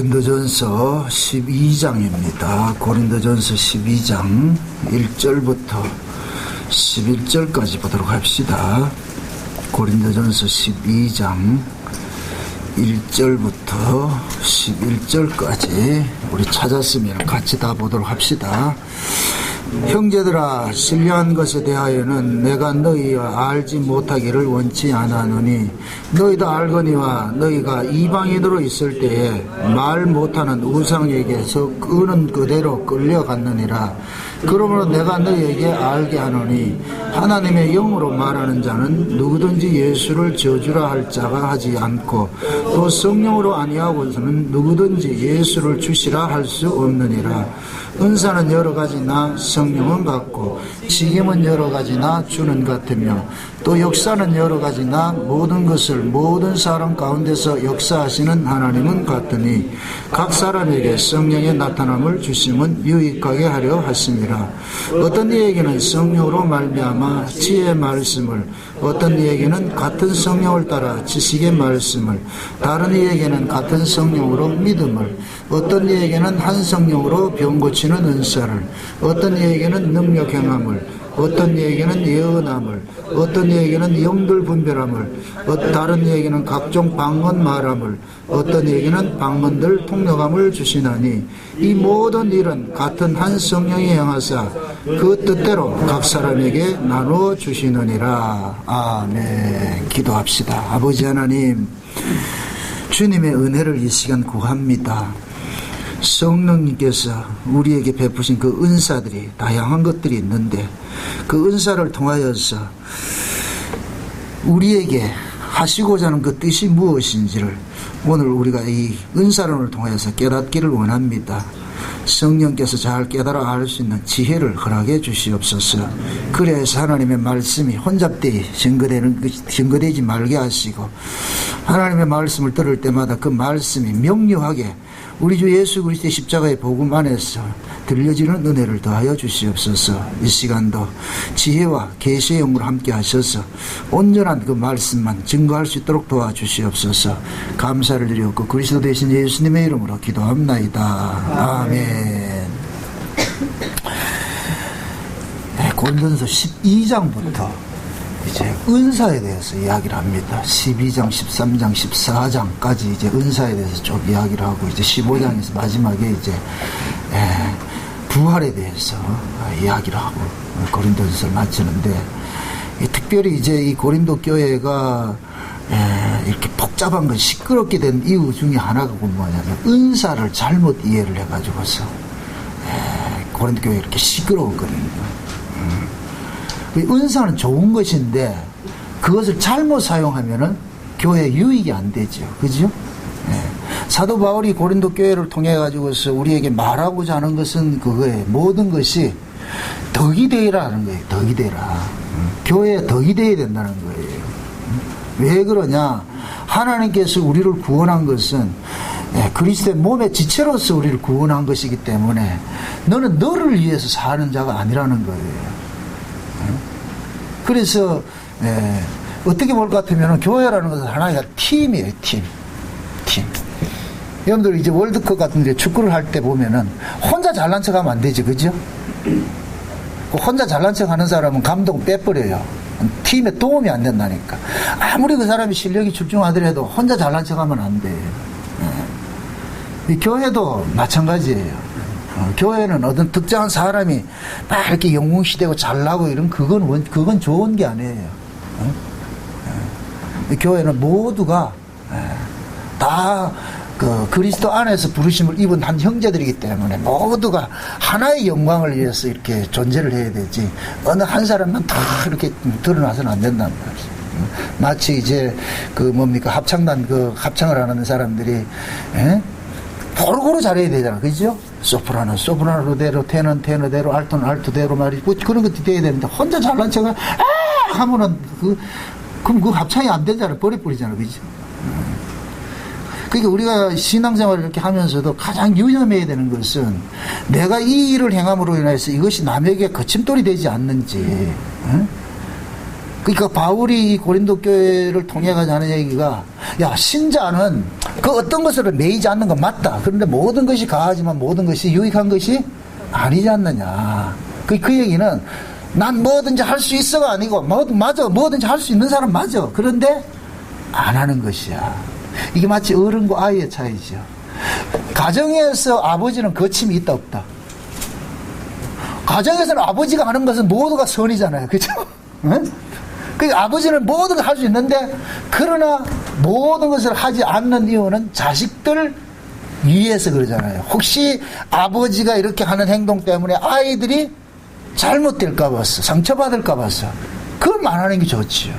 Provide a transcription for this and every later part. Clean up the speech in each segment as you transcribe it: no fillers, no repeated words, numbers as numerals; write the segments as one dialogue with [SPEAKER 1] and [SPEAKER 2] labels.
[SPEAKER 1] 고린도전서 12장입니다. 고린도전서 12장 1절부터 11절까지 보도록 합시다. 고린도전서 12장 1절부터 11절까지 우리 찾았으면 같이 다 보도록 합시다. 형제들아, 신령한 것에 대하여는 내가 너희와 알지 못하기를 원치 않았노니 너희도 알거니와 너희가 이방인으로 있을 때에 말 못하는 우상에게서 끄는 그대로 끌려갔느니라. 그러므로 내가 너희에게 알게 하노니 하나님의 영으로 말하는 자는 누구든지 예수를 저주라 할 자가 하지 않고 또 성령으로 아니하고서는 누구든지 예수를 주시라 할 수 없느니라. 은사는 여러 가지나 성령은 같고 지금은 여러 가지나 주는 같으며 또 역사는 여러 가지나 모든 것을 모든 사람 가운데서 역사하시는 하나님은 같으니 각 사람에게 성령의 나타남을 주심은 유익하게 하려 하심이라. 어떤 이에게는 성령으로 말미암아 지혜의 말씀을, 어떤 이에게는 같은 성령을 따라 지식의 말씀을, 다른 이에게는 같은 성령으로 믿음을, 어떤 이에게는 한 성령으로 병 고치는 은사를, 어떤 이에게는 능력 행함을, 어떤 이에게는 예언함을, 어떤 이에게는 영들 분별함을, 다른 이에게는 각종 방언 말함을, 어떤 이에게는 방언들 통역함을 주시나니 이 모든 일은 같은 한 성령이 행하사 그 뜻대로 각 사람에게 나누어 주시느니라. 아멘. 기도합시다. 아버지 하나님, 주님의 은혜를 이 시간 구합니다. 성령님께서 우리에게 베푸신 그 은사들이 다양한 것들이 있는데 그 은사를 통하여서 우리에게 하시고자 하는 그 뜻이 무엇인지를 오늘 우리가 이 은사론을 통해서 깨닫기를 원합니다. 성령께서 잘 깨달아 알 수 있는 지혜를 허락해 주시옵소서. 그래서 하나님의 말씀이 혼잡되이 증거되지 말게 하시고 하나님의 말씀을 들을 때마다 그 말씀이 명료하게 우리 주 예수 그리스도의 십자가의 복음 안에서 들려지는 은혜를 더하여 주시옵소서. 이 시간도 지혜와 계시의 영으로 함께 하셔서 온전한 그 말씀만 증거할 수 있도록 도와주시옵소서. 감사를 드리옵고 그리스도 되신 예수님의 이름으로 기도합나이다. 아멘. 고린도전서 12장부터 이제 은사에 대해서 이야기를 합니다. 12장, 13장, 14장까지 이제 은사에 대해서 쭉 이야기를 하고 이제 15장에서 마지막에 이제 부활에 대해서 이야기를 하고 고린도전서를 마치는데 특별히 이제 이 고린도 교회가 이렇게 복잡한 건 시끄럽게 된 이유 중에 하나가 뭐냐면 은사를 잘못 이해를 해가지고서 고린도 교회가 이렇게 시끄러웠거든요. 은사는 좋은 것인데 그것을 잘못 사용하면은 교회에 유익이 안 되죠. 그죠? 사도 바울이 고린도 교회를 통해 가지고서 우리에게 말하고자 하는 것은 그거예요. 모든 것이 덕이 되라는 거예요. 덕이 되라. 교회에 덕이 되어야 된다는 거예요. 왜 그러냐? 하나님께서 우리를 구원한 것은 그리스도의 몸의 지체로서 우리를 구원한 것이기 때문에 너는 너를 위해서 사는 자가 아니라는 거예요. 그래서 어떻게 볼 것 같으면 교회라는 것은 하나의 팀이에요. 팀. 여러분들 이제 월드컵 같은 데 축구를 할 때 보면은 혼자 잘난 척하면 안 되지, 그죠? 혼자 잘난 척하는 사람은 감독 빼버려요. 팀에 도움이 안 된다니까. 아무리 그 사람이 실력이 출중하더라도 혼자 잘난 척하면 안 돼요. 이 교회도 마찬가지예요. 교회는 어떤 특정한 사람이 막 이렇게 영웅시되고 잘나고 이런 그건 좋은 게 아니에요. 교회는 모두가 다 그 그리스도 안에서 부르심을 입은 한 형제들이기 때문에 모두가 하나의 영광을 위해서 이렇게 존재를 해야 되지 어느 한 사람만 다 이렇게 드러나서는 안 된다는 거죠. 마치 이제 그 뭡니까 합창단 그 합창을 하는 사람들이 고루고루 잘해야 되잖아. 그죠? 소프라노, 소프라노대로, 테너는 테너대로, 알토는 알토대로 말이고, 그런 것도 돼야 되는데, 혼자 잘난 척을, 하면은, 그럼 그 합창이 안 되잖아. 버려버리잖아. 그죠? 그러니까 우리가 신앙생활을 이렇게 하면서도 가장 유념해야 되는 것은, 내가 이 일을 행함으로 인해서 이것이 남에게 거침돌이 되지 않는지, 그러니까 바울이 고린도 교회를 통해 가지고 하는 얘기가, 야, 신자는 그 어떤 것으로 매이지 않는 건 맞다. 그런데 모든 것이 가하지만 모든 것이 유익한 것이 아니지 않느냐. 그 얘기는 난 뭐든지 할 수 있어가 아니고, 맞아. 뭐든지 할 수 있는 사람 맞아. 그런데 안 하는 것이야. 이게 마치 어른과 아이의 차이죠. 가정에서 아버지는 거침이 있다 없다. 가정에서는 아버지가 하는 것은 모두가 선이잖아요. 그죠? 응? 그 아버지는 모든 걸 할 수 있는데, 그러나 모든 것을 하지 않는 이유는 자식들 위해서 그러잖아요. 혹시 아버지가 이렇게 하는 행동 때문에 아이들이 잘못될까 봐서, 상처받을까 봐서 그걸 안 하는 게 좋지요.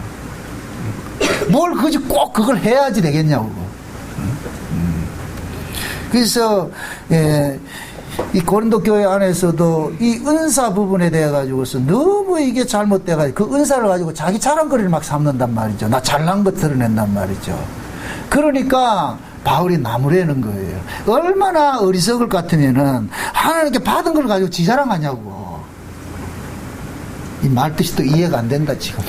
[SPEAKER 1] 뭘 굳이 꼭 그걸 해야지 되겠냐고. 그래서 이 고린도 교회 안에서도 이 은사 부분에 대해 가지고서 너무 이게 잘못돼 가지고 그 은사를 가지고 자기 자랑거리를 막 삼는단 말이죠. 나 잘난 것 드러낸단 말이죠. 그러니까 바울이 나무라는 거예요. 얼마나 어리석을 같으면은 하나님께 받은 걸 가지고 지 자랑하냐고. 이 말뜻이 또 이해가 안 된다 지금.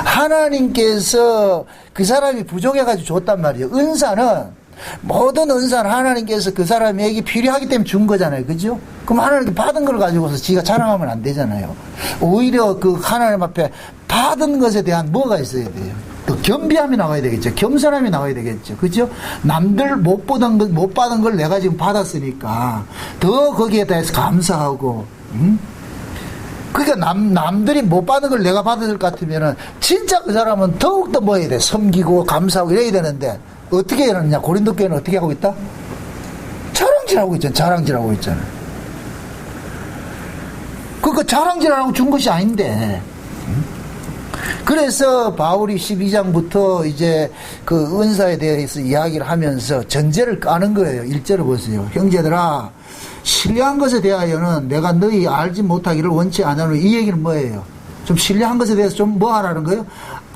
[SPEAKER 1] 하나님께서 그 사람이 부족해가지고 줬단 말이에요. 은사는, 모든 은사는 하나님께서 그 사람에게 필요하기 때문에 준 거잖아요. 그죠? 그럼 하나님께 받은 걸 가지고서 지가 자랑하면 안 되잖아요. 오히려 그 하나님 앞에 받은 것에 대한 뭐가 있어야 돼요? 또 겸비함이 나와야 되겠죠. 겸손함이 나와야 되겠죠. 그죠? 남들 못 받은 걸 내가 지금 받았으니까 더 거기에 대해서 감사하고, 그러니까 남들이 못 받은 걸 내가 받을 것 같으면은 진짜 그 사람은 더욱더 뭐 해야 돼? 섬기고 감사하고 이래야 되는데, 어떻게 이러느냐? 고린도 교회는 어떻게 하고 있다? 자랑질하고 있잖아. 자랑질하고 있잖아. 그러니까 자랑질하고 준 것이 아닌데. 그래서 바울이 12장부터 이제 그 은사에 대해서 이야기를 하면서 전제를 까는 거예요. 1절을 보세요. 형제들아, 신뢰한 것에 대하여는 내가 너희 알지 못하기를 원치 않으니, 이 얘기는 뭐예요? 좀 신뢰한 것에 대해서 좀 뭐 하라는 거예요?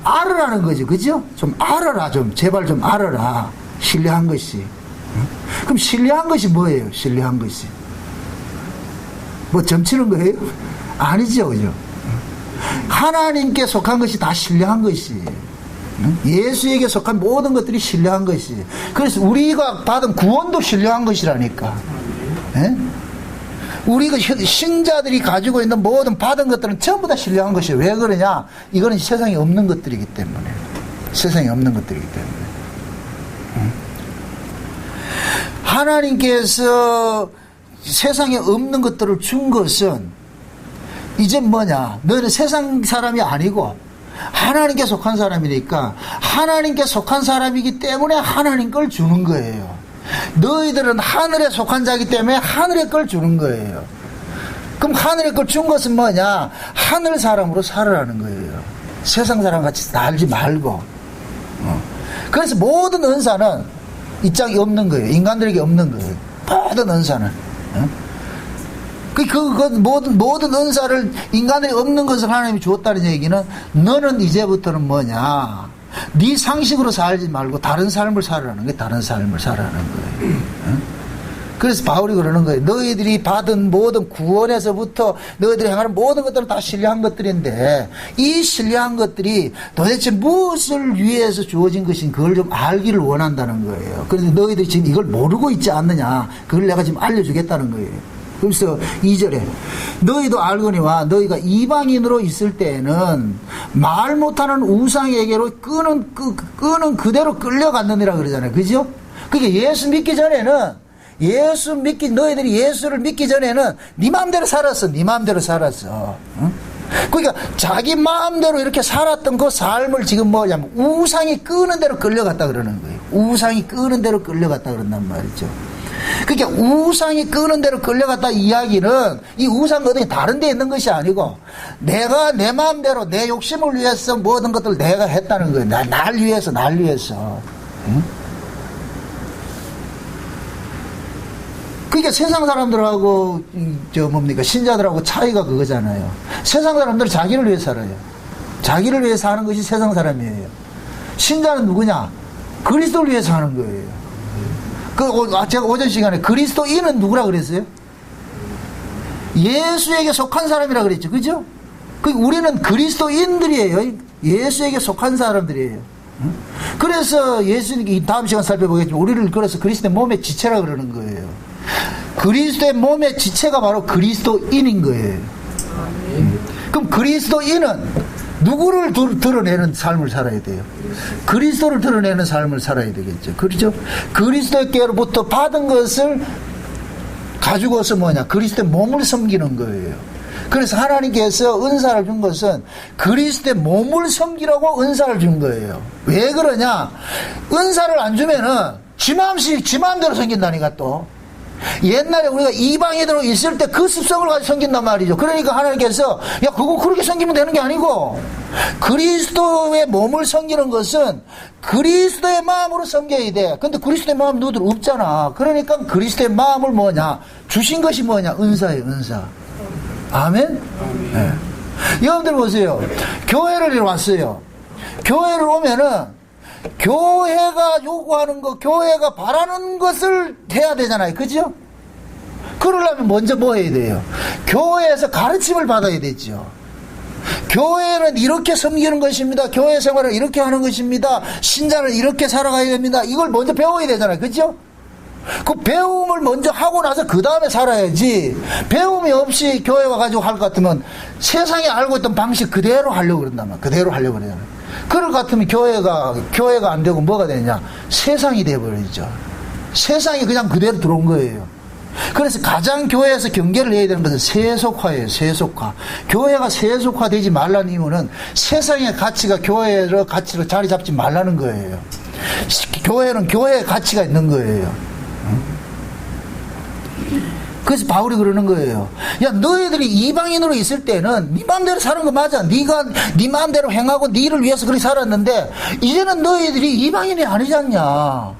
[SPEAKER 1] 알으라는 거죠. 그죠? 좀 알아라. 제발 좀 알아라. 신뢰한 것이. 그럼 신뢰한 것이 뭐예요? 신뢰한 것이. 뭐 점치는 거예요? 아니죠. 그죠? 하나님께 속한 것이 다 신뢰한 것이. 예수에게 속한 모든 것들이 신뢰한 것이. 그래서 우리가 받은 구원도 신뢰한 것이라니까. 예? 우리가 신자들이 가지고 있는 모든 받은 것들은 전부 다 신뢰한 것이에요. 왜 그러냐? 이거는 세상에 없는 것들이기 때문에. 세상에 없는 것들이기 때문에. 하나님께서 세상에 없는 것들을 준 것은 이제 뭐냐? 너는 세상 사람이 아니고 하나님께 속한 사람이니까, 하나님께 속한 사람이기 때문에 하나님 걸 주는 거예요. 너희들은 하늘에 속한 자이기 때문에 하늘의 걸 주는 거예요. 그럼 하늘의 걸 준 것은 뭐냐? 하늘 사람으로 살아라는 거예요. 세상 사람 같이 살지 말고. 그래서 모든 은사는 이 짝이 없는 거예요. 인간들에게 없는 거예요. 모든 은사는. 모든 은사를, 인간들이 없는 것을 하나님이 주었다는 얘기는, 너는 이제부터는 뭐냐? 네 상식으로 살지 말고 다른 삶을 살아라는 거예요. 다른 삶을 살아라는 거예요. 그래서 바울이 그러는 거예요. 너희들이 받은 모든 구원에서부터 너희들이 행하는 모든 것들은 다 신뢰한 것들인데, 이 신뢰한 것들이 도대체 무엇을 위해서 주어진 것인 그걸 좀 알기를 원한다는 거예요. 그런데 너희들이 지금 이걸 모르고 있지 않느냐? 그걸 내가 지금 알려주겠다는 거예요. 그래서 2절에 너희도 알거니와 너희가 이방인으로 있을 때에는 말 못하는 우상에게로 끄는 그대로 끌려갔느니라 그러잖아요. 그죠? 그러니까 예수 믿기 전에는, 너희들이 예수를 믿기 전에는 네 마음대로 살았어. 네 마음대로 살았어. 응? 그러니까 자기 마음대로 이렇게 살았던 그 삶을 지금 뭐냐면 우상이 끄는 대로 끌려갔다 그러는 거예요. 우상이 끄는 대로 끌려갔다 그런단 말이죠. 그러니까 우상이 끄는 대로 끌려갔다 이야기는, 이 우상은 어디 다른 데 있는 것이 아니고 내가 내 마음대로 내 욕심을 위해서 모든 것들을 내가 했다는 거예요. 날 위해서. 응? 그러니까 세상 사람들하고 신자들하고 차이가 그거잖아요. 세상 사람들은 자기를 위해 살아요. 자기를 위해 사는 것이 세상 사람이에요. 신자는 누구냐? 그리스도를 위해 사는 거예요. 제가 오전 시간에 그리스도인은 누구라 그랬어요? 예수에게 속한 사람이라 그랬죠. 그죠? 우리는 그리스도인들이에요. 예수에게 속한 사람들이에요. 그래서 예수님이 다음 시간 살펴보겠지만 우리를 그래서 그리스도의 몸의 지체라 그러는 거예요. 그리스도의 몸의 지체가 바로 그리스도인인 거예요. 그럼 그리스도인은 누구를 드러내는 삶을 살아야 돼요? 그리스도를 드러내는 삶을 살아야 되겠죠. 그렇죠? 그리스도께로부터 받은 것을 가지고서 뭐냐? 그리스도의 몸을 섬기는 거예요. 그래서 하나님께서 은사를 준 것은 그리스도의 몸을 섬기라고 은사를 준 거예요. 왜 그러냐? 은사를 안 주면은 지 마음대로 섬긴다니까 또. 옛날에 우리가 이방인으로 있을 때 그 습성을 가지고 섬긴단 말이죠. 그러니까 하나님께서 야 그거 그렇게 섬기면 되는 게 아니고 그리스도의 몸을 섬기는 것은 그리스도의 마음으로 섬겨야 돼. 근데 그리스도의 마음 너희들 없잖아. 그러니까 그리스도의 마음을 뭐냐 주신 것이 뭐냐 은사예요. 은사. 아멘? 네. 여러분들 보세요. 교회를 왔어요. 교회를 오면은 교회가 요구하는 거, 교회가 바라는 것을 해야 되잖아요. 그죠? 그러려면 먼저 뭐 해야 돼요? 교회에서 가르침을 받아야 되죠. 교회는 이렇게 섬기는 것입니다. 교회 생활은 이렇게 하는 것입니다. 신자는 이렇게 살아가야 됩니다. 이걸 먼저 배워야 되잖아요. 그죠? 그 배움을 먼저 하고 나서 그 다음에 살아야지. 배움이 없이 교회 와가지고 할 것 같으면 세상에 알고 있던 방식 그대로 하려고 그런단 말이야. 그대로 하려고 그러잖아요. 그럴 것 같으면 교회가 안 되고 뭐가 되냐? 세상이 돼버리죠. 세상이 그냥 그대로 들어온 거예요. 그래서 가장 교회에서 경계를 해야 되는 것은 세속화예요. 세속화. 교회가 세속화되지 말라는 이유는 세상의 가치가 교회의 가치로 자리 잡지 말라는 거예요. 교회는 교회의 가치가 있는 거예요. 그래서 바울이 그러는 거예요. 야 너희들이 이방인으로 있을 때는 네 마음대로 사는 거 맞아. 네가 네 마음대로 행하고 네 일을 위해서 그렇게 살았는데 이제는 너희들이 이방인이 아니지 않냐.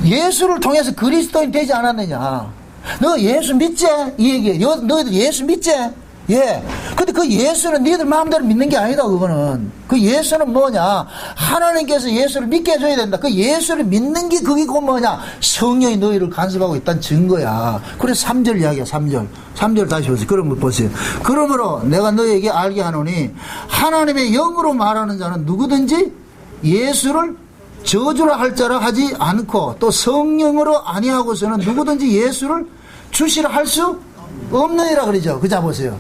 [SPEAKER 1] 예수를 통해서 그리스도인 되지 않았느냐. 너 예수 믿지? 이 얘기예요. 너희들 예수 믿지? 예. 근데 그 예수는 너희들 마음대로 믿는 게 아니다. 그거는 그 예수는 뭐냐, 하나님께서 예수를 믿게 해줘야 된다. 그 예수를 믿는 게 그게 그 뭐냐, 성령이 너희를 간섭하고 있다는 증거야. 그래서 3절 이야기야. 3절 다시 보세요. 그런 거 보세요. 그러므로 내가 너희에게 알게 하노니 하나님의 영으로 말하는 자는 누구든지 예수를 저주라 할 자라 하지 않고 또 성령으로 아니하고서는 누구든지 예수를 주시라 할 수 없느니라 그러죠. 그자 보세요.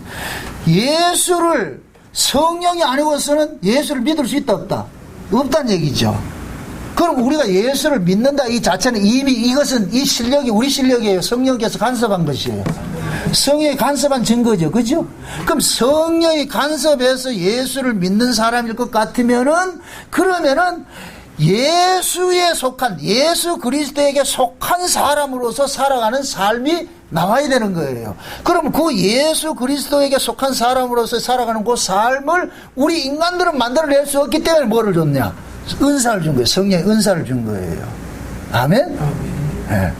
[SPEAKER 1] 예수를 성령이 아니고서는 예수를 믿을 수 있다 없다? 없다는 얘기죠. 그럼 우리가 예수를 믿는다 이 자체는 이미 이것은 이 실력이 우리 실력이에요. 성령께서 간섭한 것이에요. 성령이 간섭한 증거죠. 그죠? 그럼 성령이 간섭해서 예수를 믿는 사람일 것 같으면은 그러면은 예수에 속한 예수 그리스도에게 속한 사람으로서 살아가는 삶이 나와야 되는 거예요. 그럼 그 예수 그리스도에게 속한 사람으로서 살아가는 그 삶을 우리 인간들은 만들어낼 수 없기 때문에 뭐를 줬냐? 은사를 준 거예요. 성령의 은사를 준 거예요. 아멘? 네.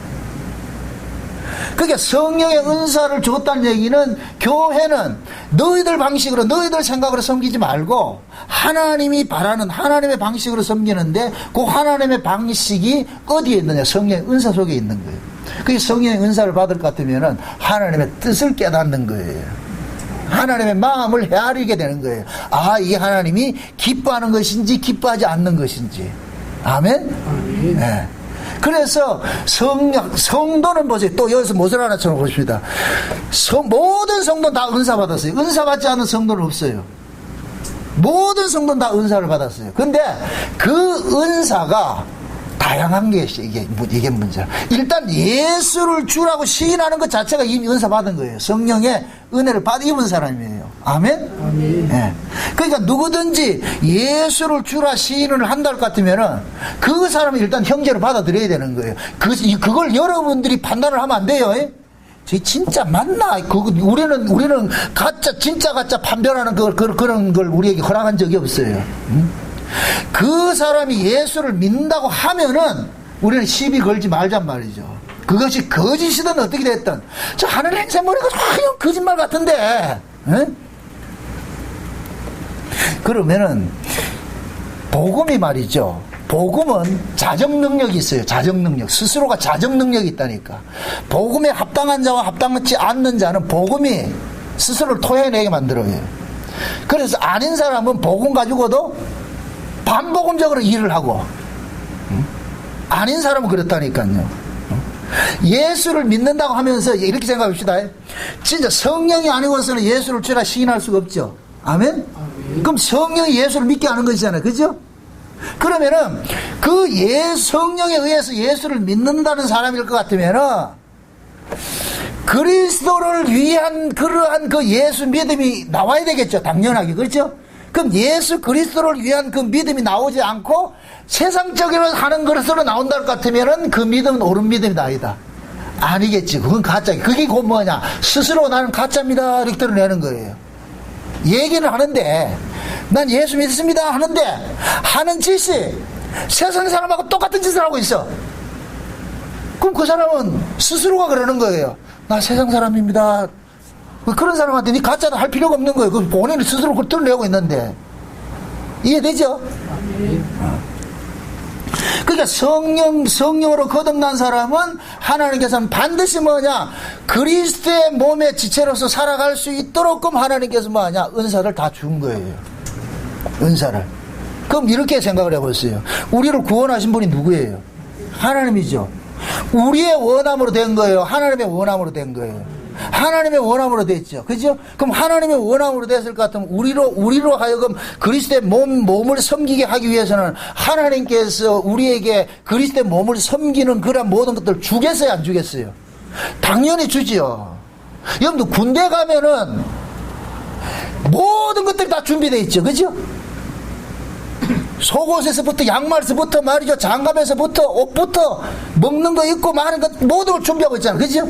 [SPEAKER 1] 그러니까 성령의 은사를 줬다는 얘기는 교회는 너희들 방식으로 너희들 생각으로 섬기지 말고 하나님이 바라는 하나님의 방식으로 섬기는데 그 하나님의 방식이 어디에 있느냐? 성령의 은사 속에 있는 거예요. 그 성령의 은사를 받을 것 같으면은 하나님의 뜻을 깨닫는 거예요. 하나님의 마음을 헤아리게 되는 거예요. 아, 이 하나님이 기뻐하는 것인지 기뻐하지 않는 것인지. 아멘? 네. 그래서 성도는 보세요. 또 여기서 무엇을 하나 쳐보십니다. 모든 성도는 다 은사 받았어요. 은사 받지 않은 성도는 없어요. 모든 성도는 다 은사를 받았어요. 근데 그 은사가 다양한 게 이게 문제야. 일단 예수를 주라고 시인하는 것 자체가 이미 은사 받은 거예요. 성령의 은혜를 입은 사람이에요. 아멘? 아멘. 네. 그러니까 누구든지 예수를 주라 시인을 한다 것 같으면은 그 사람은 일단 형제로 받아들여야 되는 거예요. 그걸 여러분들이 판단을 하면 안 돼요. 저 진짜 맞나? 우리는 가짜 진짜 가짜 판별하는 그런 걸 우리에게 허락한 적이 없어요. 그 사람이 예수를 믿는다고 하면은 우리는 시비 걸지 말잔 말이죠. 그것이 거짓이든 어떻게 됐든 저 하늘 행세 보니까 그냥 거짓말 같은데 그러면은 복음이 말이죠. 복음은 자정 능력이 있어요. 자정 능력. 스스로가 자정 능력이 있다니까. 복음에 합당한 자와 합당하지 않는 자는 복음이 스스로를 토해내게 만들어요. 그래서 아닌 사람은 복음 가지고도 반복음적으로 일을 하고, 아닌 사람은 그렇다니까요. 예수를 믿는다고 하면서 이렇게 생각합시다. 진짜 성령이 아니고서는 예수를 주라 시인할 수가 없죠. 아멘? 그럼 성령이 예수를 믿게 하는 것이잖아요. 그죠? 그러면은 그 성령에 의해서 예수를 믿는다는 사람일 것 같으면은 그리스도를 위한 그러한 그 예수 믿음이 나와야 되겠죠. 당연하게. 그렇죠? 그럼 예수 그리스도를 위한 그 믿음이 나오지 않고 세상적으로 하는 것으로 나온다 것 같으면은 그 믿음은 옳은 믿음이다. 아니다. 아니겠지. 그건 가짜. 그게 곧 뭐냐. 스스로 나는 가짜입니다. 이렇게 드러내는 거예요. 얘기는 하는데, 난 예수 믿습니다. 하는데, 하는 짓이 세상 사람하고 똑같은 짓을 하고 있어. 그럼 그 사람은 스스로가 그러는 거예요. 나 세상 사람입니다. 그런 사람한테 니 가짜도 할 필요가 없는 거예요. 그 본인이 스스로 그걸 드러내고 있는데. 이해되죠? 그러니까 성령으로 거듭난 사람은 하나님께서는 반드시 뭐냐, 그리스도의 몸의 지체로서 살아갈 수 있도록끔 하나님께서 뭐냐, 은사를 다 준 거예요. 은사를. 그럼 이렇게 생각을 해보세요. 우리를 구원하신 분이 누구예요? 하나님이죠. 우리의 원함으로 된 거예요? 하나님의 원함으로 된 거예요? 하나님의 원함으로 됐죠. 그죠? 그럼 하나님의 원함으로 됐을 것 같으면 우리로 하여금 그리스도의 몸을 섬기게 하기 위해서는 하나님께서 우리에게 그리스도의 몸을 섬기는 그런 모든 것들을 주겠어요? 안 주겠어요? 당연히 주지요. 여러분들 군대 가면은 모든 것들이 다 준비되어 있죠. 그죠? 속옷에서부터 양말에서부터 말이죠. 장갑에서부터 옷부터 먹는 거 있고 많은 것 모든 걸 준비하고 있잖아요. 그죠?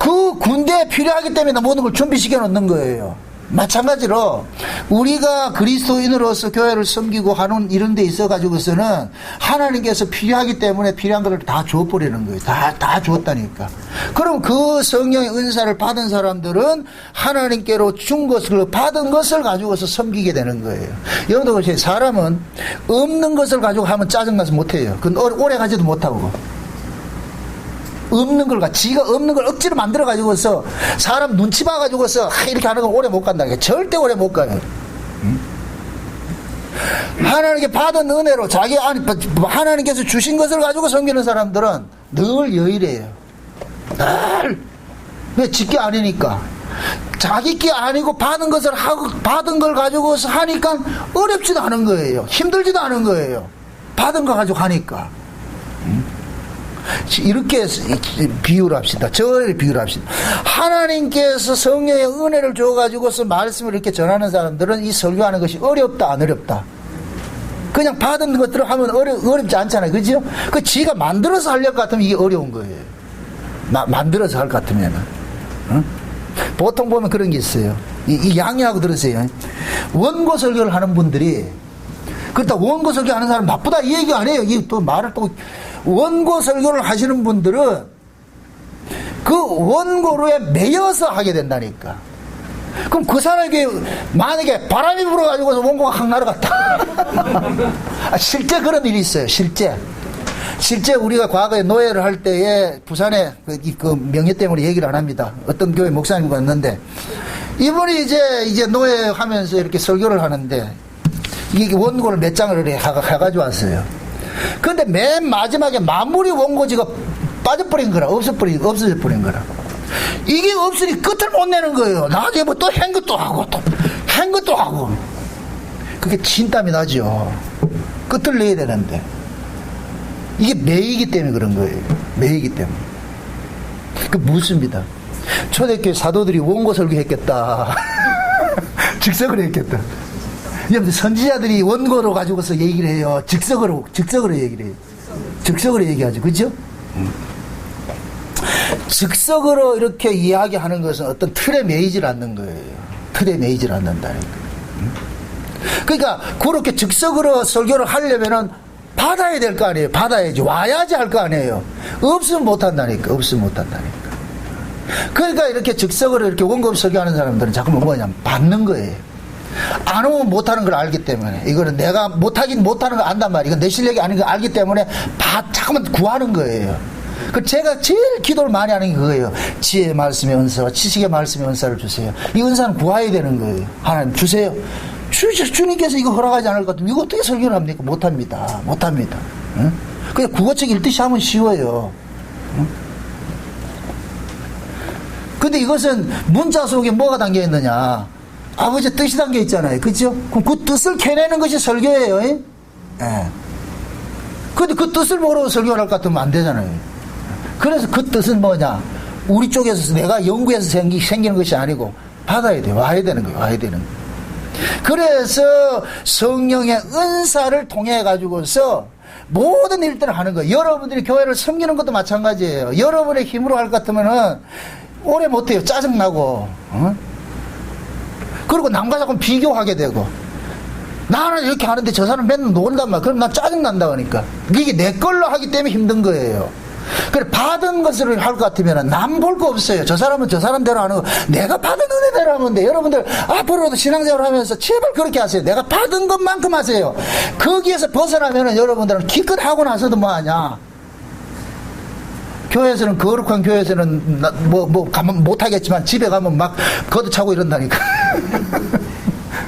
[SPEAKER 1] 그 군대에 필요하기 때문에 모든 걸 준비시켜 놓는 거예요. 마찬가지로 우리가 그리스도인으로서 교회를 섬기고 하는 이런 데 있어 가지고서는 하나님께서 필요하기 때문에 필요한 것을 다 줘버리는 거예요. 다 줬다니까. 그럼 그 성령의 은사를 받은 사람들은 하나님께로 준 것을 받은 것을 가지고서 섬기게 되는 거예요. 여러분들 보세요. 사람은 없는 것을 가지고 하면 짜증나서 못해요. 그건 오래 가지도 못하고. 없는 걸, 지가 없는 걸 억지로 만들어가지고서 사람 눈치 봐가지고서 이렇게 하는 건 오래 못 간다. 절대 오래 못 가요. 하나님께 받은 은혜로 하나님께서 주신 것을 가지고 섬기는 사람들은 늘 여일해요. 늘. 왜 지게 아니니까. 자기 게 아니고 받은 것을 하고 받은 걸 가지고서 하니까 어렵지도 않은 거예요. 힘들지도 않은 거예요. 받은 거 가지고 하니까. 이렇게 비유를 합시다. 저를 비유를 합시다. 하나님께서 성령의 은혜를 줘가지고서 말씀을 이렇게 전하는 사람들은 이 설교하는 것이 어렵다, 안 어렵다? 그냥 받은 것들을 하면 어렵지 않잖아요. 그죠? 그 지가 만들어서 하려고 같으면 이게 어려운 거예요. 만들어서 할 것 같으면은. 응? 보통 보면 그런 게 있어요. 이 양해하고 들으세요. 원고 설교를 하는 분들이, 그렇다 원고 설교 하는 사람 나쁘다 이 얘기 안 해요. 이 또 말을 또, 원고 설교를 하시는 분들은 그 원고로에 매여서 하게 된다니까. 그럼 그 사람에게 만약에 바람이 불어가지고서 원고가 확 날아갔다. 실제 그런 일이 있어요. 실제 우리가 과거에 노예를 할 때에 부산에 그 명예 때문에 얘기를 안 합니다. 어떤 교회 목사님이 왔는데 이분이 이제 노예 하면서 이렇게 설교를 하는데 이게 원고를 몇 장을 해가지고 왔어요. 근데 맨 마지막에 마무리 원고지가 빠져버린 거라, 없어져 버린 거라. 이게 없으니 끝을 못 내는 거예요. 나중에 뭐 또 한 것도 하고, 또 한 것도 하고. 그게 진땀이 나죠. 끝을 내야 되는데. 이게 매이기 때문에 그런 거예요. 매이기 때문에. 그 묻습니다. 초대교회 사도들이 원고 설교했겠다. 즉석을 했겠다. 여러분들 선지자들이 원고로 가지고서 얘기를 해요. 즉석으로 얘기를 해요. 즉석으로 얘기하죠. 그죠? 즉석으로 이렇게 이야기하는 것은 어떤 틀에 매이질 않는 거예요. 틀에 매이질 않는다니까. 그러니까 그렇게 즉석으로 설교를 하려면은 받아야 될 거 아니에요. 받아야지. 와야지 할 거 아니에요. 없으면 못한다니까. 그러니까 이렇게 즉석으로 이렇게 원고 설교하는 사람들은 자꾸 뭐냐면 받는 거예요. 안 오면 못하는 걸 알기 때문에, 이거는 내가 못하는 걸 안단 말이에요. 이건 내 실력이 아닌 걸 알기 때문에 자꾸만 구하는 거예요. 그 제가 제일 기도를 많이 하는 게 그거예요. 지혜의 말씀의 은사와 지식의 말씀의 은사를 주세요. 이 은사는 구해야 되는 거예요. 하나님 주세요. 주님께서 이거 허락하지 않을 것 같으면 이거 어떻게 설교를 합니까? 못합니다. 못합니다. 응? 그냥 국어책 읽듯이 하면 쉬워요. 응? 근데 이것은 문자 속에 뭐가 담겨 있느냐? 아버지의 뜻이 담겨 있잖아요. 그죠? 그럼 그 뜻을 캐내는 것이 설교예요. 예. 근데 그 뜻을 모르고 설교를 할 것 같으면 안 되잖아요. 그래서 그 뜻은 뭐냐? 우리 쪽에서 내가 연구해서 생기는 것이 아니고 받아야 돼. 와야 되는 거예요. 와야 되는 거예요. 그래서 성령의 은사를 통해 가지고서 모든 일들을 하는 거예요. 여러분들이 교회를 섬기는 것도 마찬가지예요. 여러분의 힘으로 할 것 같으면은 오래 못해요. 짜증나고. 그리고 남과 자꾸 비교하게 되고. 나는 이렇게 하는데 저 사람 맨날 논단 말이야. 그럼 난 짜증난다 그러니까. 이게 내 걸로 하기 때문에 힘든 거예요. 그래, 받은 것을 할 것 같으면 남 볼 거 없어요. 저 사람은 저 사람대로 하는 거. 내가 받은 은혜대로 하면 돼. 여러분들 앞으로도 신앙생활 하면서 제발 그렇게 하세요. 내가 받은 것만큼 하세요. 거기에서 벗어나면은 여러분들은 기껏 하고 나서도 뭐 하냐. 교회에서는, 거룩한 교회에서는 가면 못하겠지만 집에 가면 막 걷어차고 이런다니까.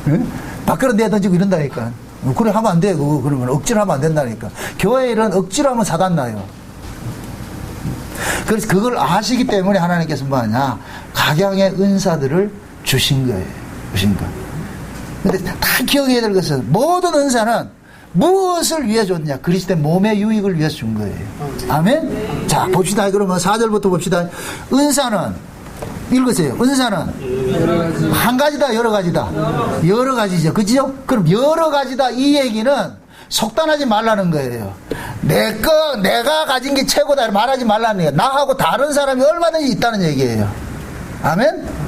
[SPEAKER 1] 응? 밖으로 내던지고 이런다니까. 그래 하면 안 돼. 그러면 억지로 하면 안 된다니까. 교회 일은 억지로 하면 사단 나요. 그래서 그걸 아시기 때문에 하나님께서 뭐 하냐. 각양의 은사들을 주신 거예요. 주신 거. 근데 다 기억해야 될 것은 모든 은사는 무엇을 위해 줬냐? 그리스도의 몸의 유익을 위해서 준 거예요. 아멘? 자, 봅시다. 그러면 4절부터 봅시다. 은사는, 읽으세요. 은사는 한 가지다, 여러 가지다? 여러 가지죠. 그죠? 그럼 여러 가지다. 이 얘기는 속단하지 말라는 거예요. 내가 가진 게 최고다 말하지 말라는 거예요. 나하고 다른 사람이 얼마든지 있다는 얘기예요. 아멘?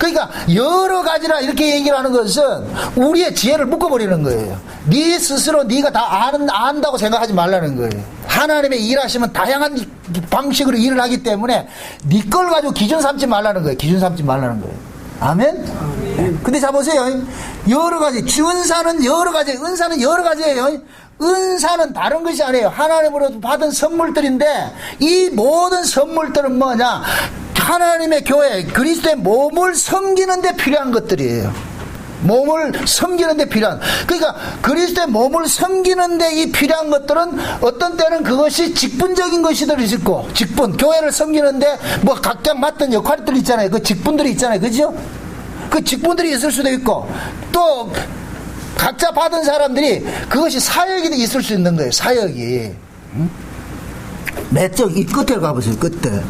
[SPEAKER 1] 그러니까 여러 가지라 이렇게 얘기를 하는 것은 우리의 지혜를 묶어버리는 거예요. 네 스스로 네가 다 안다고 생각하지 말라는 거예요. 하나님의 일하시면 다양한 방식으로 일을 하기 때문에 네 걸 가지고 기준 삼지 말라는 거예요. 기준 삼지 말라는 거예요. 아멘? 근데 자 보세요. 여러 가지. 은사는 여러 가지. 은사는 여러 가지예요. 은사는 다른 것이 아니에요. 하나님으로부터 받은 선물들인데 이 모든 선물들은 뭐냐? 하나님의 교회, 그리스도의 몸을 섬기는 데 필요한 것들이에요. 몸을 섬기는 데 필요한. 그러니까 그리스도의 몸을 섬기는 데 이 필요한 것들은 어떤 때는 그것이 직분적인 것이들 있고, 직분, 교회를 섬기는데 뭐 각자 맡은 역할들이 있잖아요. 그 직분들이 있잖아요. 그죠? 그 직분들이 있을 수도 있고, 또 각자 받은 사람들이 그것이 사역이 있을 수 있는 거예요. 사역이. 몇 절, 이 끝에 가보세요. 끝에.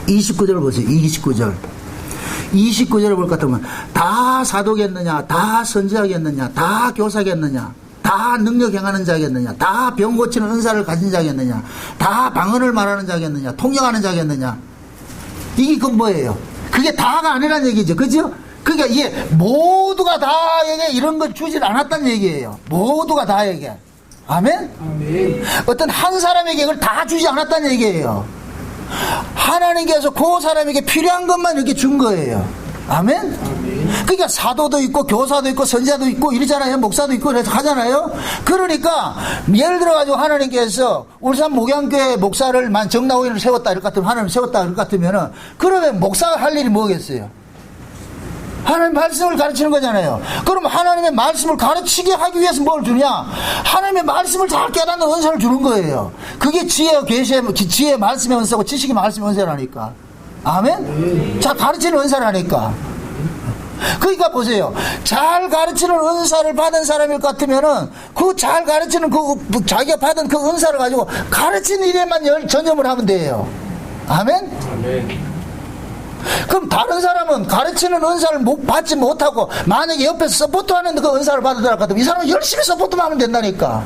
[SPEAKER 1] 29절 보세요. 29절. 29절을 볼 것 같으면 다 사도겠느냐, 다 선지자겠느냐, 다 교사겠느냐, 다 능력 행하는 자겠느냐, 다 병 고치는 은사를 가진 자겠느냐, 다 방언을 말하는 자겠느냐, 통역하는 자겠느냐. 이게 그 뭐예요? 그게 다가 아니란 얘기죠. 그죠? 그러니까 이게 모두가 다에게 이런 걸 주질 않았다는 얘기예요. 모두가 다에게. 아멘? 아멘. 어떤 한 사람에게 이걸 다 주지 않았다는 얘기예요. 하나님께서 그 사람에게 필요한 것만 이렇게 준 거예요. 아멘? 아멘. 그러니까 사도도 있고 교사도 있고 선지자도 있고 이러잖아요. 목사도 있고 그래서 하잖아요. 그러니까 예를 들어가지고 하나님께서 울산 목양교회 목사를 정나오인을 세웠다 이럴 것 같으면 하나님 세웠다 이럴 것 같으면은 그러면 목사가 할 일이 뭐겠어요? 하나님 말씀을 가르치는 거잖아요. 그럼 하나님의 말씀을 가르치게 하기 위해서 뭘 주냐? 하나님의 말씀을 잘 깨닫는 은사를 주는 거예요. 그게 지혜의 말씀의 은사고 지식의 말씀의 은사라니까. 아멘? 자, 가르치는 은사라니까. 그러니까 보세요. 잘 가르치는 은사를 받은 사람일 것 같으면은 그 잘 가르치는 자기가 받은 그 은사를 가지고 가르치는 일에만 전념을 하면 돼요. 아멘? 아멘. 그럼 다른 사람은 가르치는 은사를 받지 못하고 만약에 옆에서 서포트하는 그 은사를 받으더라 같으면 이 사람은 열심히 서포트만 하면 된다니까.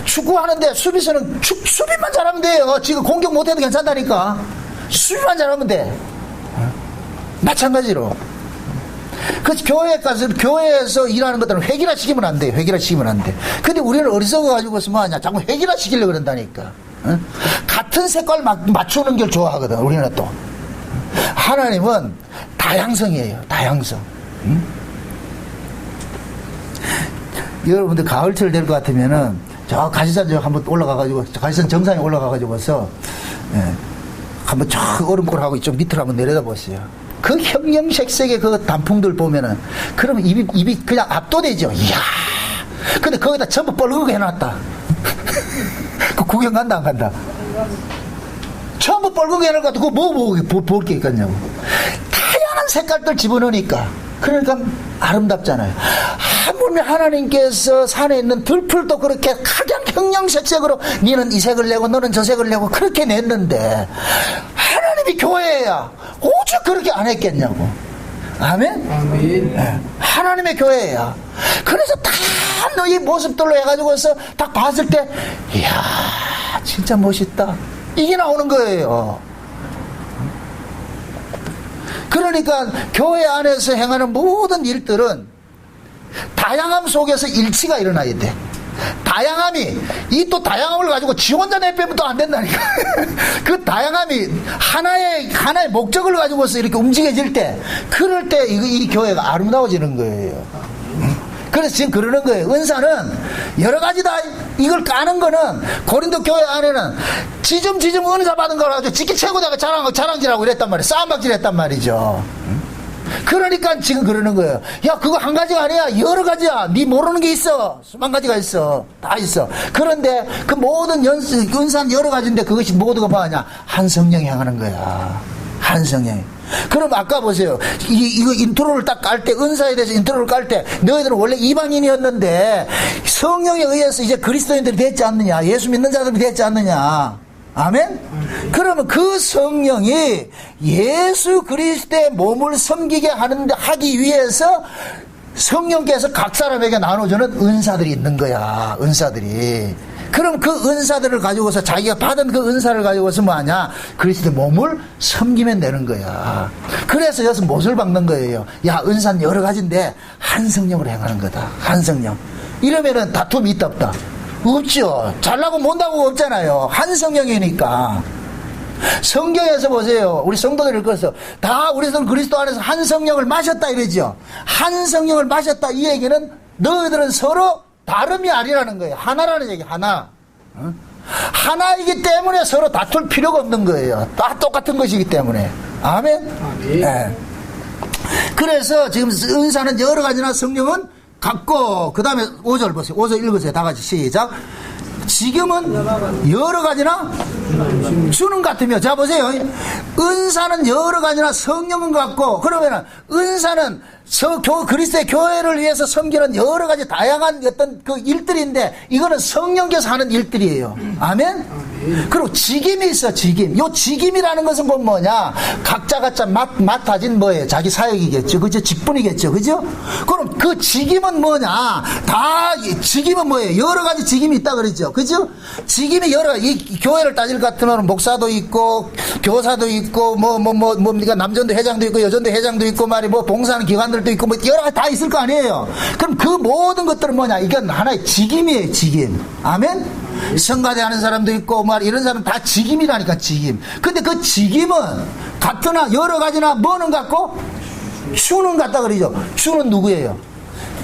[SPEAKER 1] 축구하는데 수비수는 수비만 잘하면 돼요. 지금 공격 못해도 괜찮다니까. 수비만 잘하면 돼. 마찬가지로. 그래서 교회에서 일하는 것들은 회기라 시키면 안 돼요. 회기라 시키면 안 돼. 근데 우리는 어리석어가지고서 뭐하냐. 자꾸 회기라 시키려고 그런다니까. 같은 색깔 맞추는 걸 좋아하거든. 우리는 또. 하나님은 다양성이에요. 다양성. 여러분들 가을철 될 것 같으면은 저 가시산 저 한번 올라가가지고, 가시산 정상에 올라가가지고서, 예, 한번 저 얼음골하고 좀 밑으로 한번 내려다 보세요. 그 형형색색의 그 단풍들 보면은, 그러면 입이 그냥 압도되죠. 이야. 근데 거기다 전부 뻘겋게 해놨다. 그 구경 간다, 안 간다? 전부 뻘겋게 해놓고, 그거 볼 게 있겠냐고. 다양한 색깔들 집어넣으니까. 그러니까 아름답잖아요. 아무리 하나님께서 산에 있는 들풀도 그렇게 가장 형형색색으로 니는 이 색을 내고 너는 저 색을 내고 그렇게 냈는데 하나님이 교회야 오죽 그렇게 안 했겠냐고. 아멘? 아멘. 네. 하나님의 교회야. 그래서 다 너희 모습들로 해가지고서 딱 봤을 때 이야 진짜 멋있다 이게 나오는 거예요. 그러니까 교회 안에서 행하는 모든 일들은 다양함 속에서 일치가 일어나야 돼. 다양함이 이 또 다양함을 가지고 지 혼자 내빼면 또 안 된다니까. 그 다양함이 하나의 목적을 가지고서 이렇게 움직여질 때 그럴 때 이 교회가 아름다워지는 거예요. 그래서 지금 그러는 거예요. 은사는 여러 가지다. 이걸 까는 거는 고린도 교회 안에는 지점 은사 받은 걸 가지고 지키 최고다가 자랑질하고 이랬단 말이에요. 싸움박질 했단 말이죠. 그러니까 지금 그러는 거예요. 야 그거 한 가지가 아니야. 여러 가지야. 네 모르는 게 있어. 수만 가지가 있어. 다 있어. 그런데 그 모든 은사는 여러 가지인데 그것이 모두가 뭐하냐. 한 성령이 향하는 거야. 한 성령이. 그럼 아까 보세요. 이거 인트로를 딱 깔 때, 은사에 대해서 인트로를 깔 때, 너희들은 원래 이방인이었는데, 성령에 의해서 이제 그리스도인들이 됐지 않느냐. 예수 믿는 자들이 됐지 않느냐. 아멘? 그러면 그 성령이 예수 그리스도의 몸을 섬기게 하기 위해서 성령께서 각 사람에게 나눠주는 은사들이 있는 거야. 은사들이. 그럼 그 은사들을 가지고서 자기가 받은 그 은사를 가지고서 뭐하냐? 그리스도의 몸을 섬기면 되는 거야. 그래서 여기서 못을 박는 거예요. 야, 은사는 여러 가지인데 한 성령으로 행하는 거다. 한 성령. 이러면은 다툼이 있다 없다? 없죠. 잘나고 못나고 없잖아요. 한 성령이니까. 성경에서 보세요. 우리 성도들 읽어서 다 우리들은 그리스도 안에서 한 성령을 마셨다 이러죠. 한 성령을 마셨다 이 얘기는 너희들은 서로 다름이 아니라는 거예요. 하나라는 얘기, 하나. 하나이기 때문에 서로 다툴 필요가 없는 거예요. 다 똑같은 것이기 때문에. 아멘? 아멘. 네. 그래서 지금 은사는 여러 가지나 성령은 같고, 그 다음에 5절 보세요. 5절 읽으세요. 다 같이 시작. 지금은 여러 가지나 주는 같으며. 자, 보세요. 은사는 여러 가지나 성령은 같고, 그러면은 은사는 그리스도의 교회를 위해서 섬기는 여러 가지 다양한 어떤 그 일들인데, 이거는 성령께서 하는 일들이에요. 아멘? 그리고 직임이 있어, 직임. 요 직임이라는 것은 뭐냐? 각자 맡아진 뭐예요? 자기 사역이겠죠. 그죠? 직분이겠죠. 그죠? 그럼 그 직임은 뭐냐? 직임은 뭐예요? 여러 가지 직임이 있다 그러죠. 그죠? 직임이 여러 가지. 이 교회를 따질 것 같으면 목사도 있고, 교사도 있고, 뭡니까? 남전도 회장도 있고, 여전도 회장도 있고, 봉사하는 기관들도 있고, 여러 가지 다 있을 거 아니에요. 그럼 그 모든 것들은 뭐냐? 이건 하나의 직임이에요, 직임. 아멘? 성가대 하는 사람도 있고 이런 사람은 다 직임이라니까. 직임. 근데 그 직임은 같으나 여러 가지나 뭐는 같고 주는 같다 그러죠. 주는 누구예요?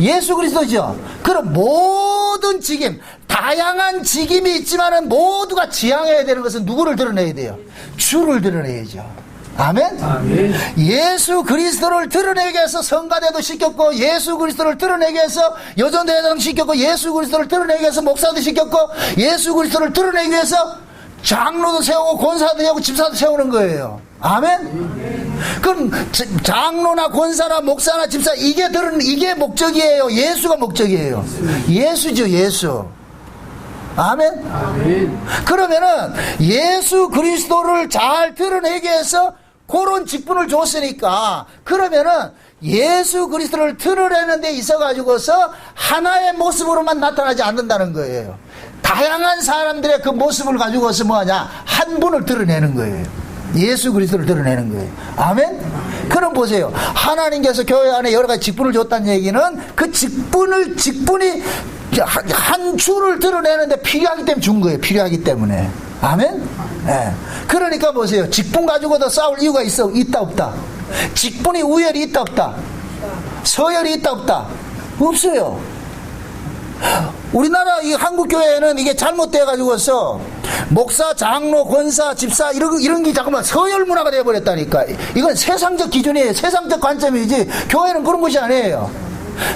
[SPEAKER 1] 예수 그리스도죠. 그럼 모든 직임, 다양한 직임이 있지만은 모두가 지향해야 되는 것은 누구를 드러내야 돼요? 주를 드러내야죠. 아멘? 아멘. 예수 그리스도를 드러내기 위해서 성가대도 시켰고, 예수 그리스도를 드러내기 위해서 여전도 회장도 시켰고, 예수 그리스도를 드러내기 위해서 목사도 시켰고, 예수 그리스도를 드러내기 위해서 장로도 세우고 권사도 세우고 집사도 세우는 거예요. 아멘? 그럼 장로나 권사나 목사나 집사 이게 목적이에요? 예수가 목적이에요? 예수죠, 예수. 아멘? 아멘. 그러면은 예수 그리스도를 잘 드러내기 위해서 그런 직분을 줬으니까, 그러면은 예수 그리스도를 드러내는 데 있어가지고서 하나의 모습으로만 나타나지 않는다는 거예요. 다양한 사람들의 그 모습을 가지고서 뭐하냐? 한 분을 드러내는 거예요. 예수 그리스도를 드러내는 거예요. 아멘? 그럼 보세요. 하나님께서 교회 안에 여러 가지 직분을 줬다는 얘기는 그 직분이 한 줄을 드러내는데 필요하기 때문에 준 거예요. 필요하기 때문에. 아멘? 네. 그러니까 보세요. 직분 가지고도 싸울 이유가 있다 없다? 직분이 우열이 있다 없다? 서열이 있다 없다? 없어요. 우리나라 이 한국교회는 이게 잘못돼가지고서 목사, 장로, 권사, 집사 이런 게 잠깐만 서열 문화가 돼버렸다니까. 이건 세상적 기준이에요. 세상적 관점이지 교회는 그런 것이 아니에요.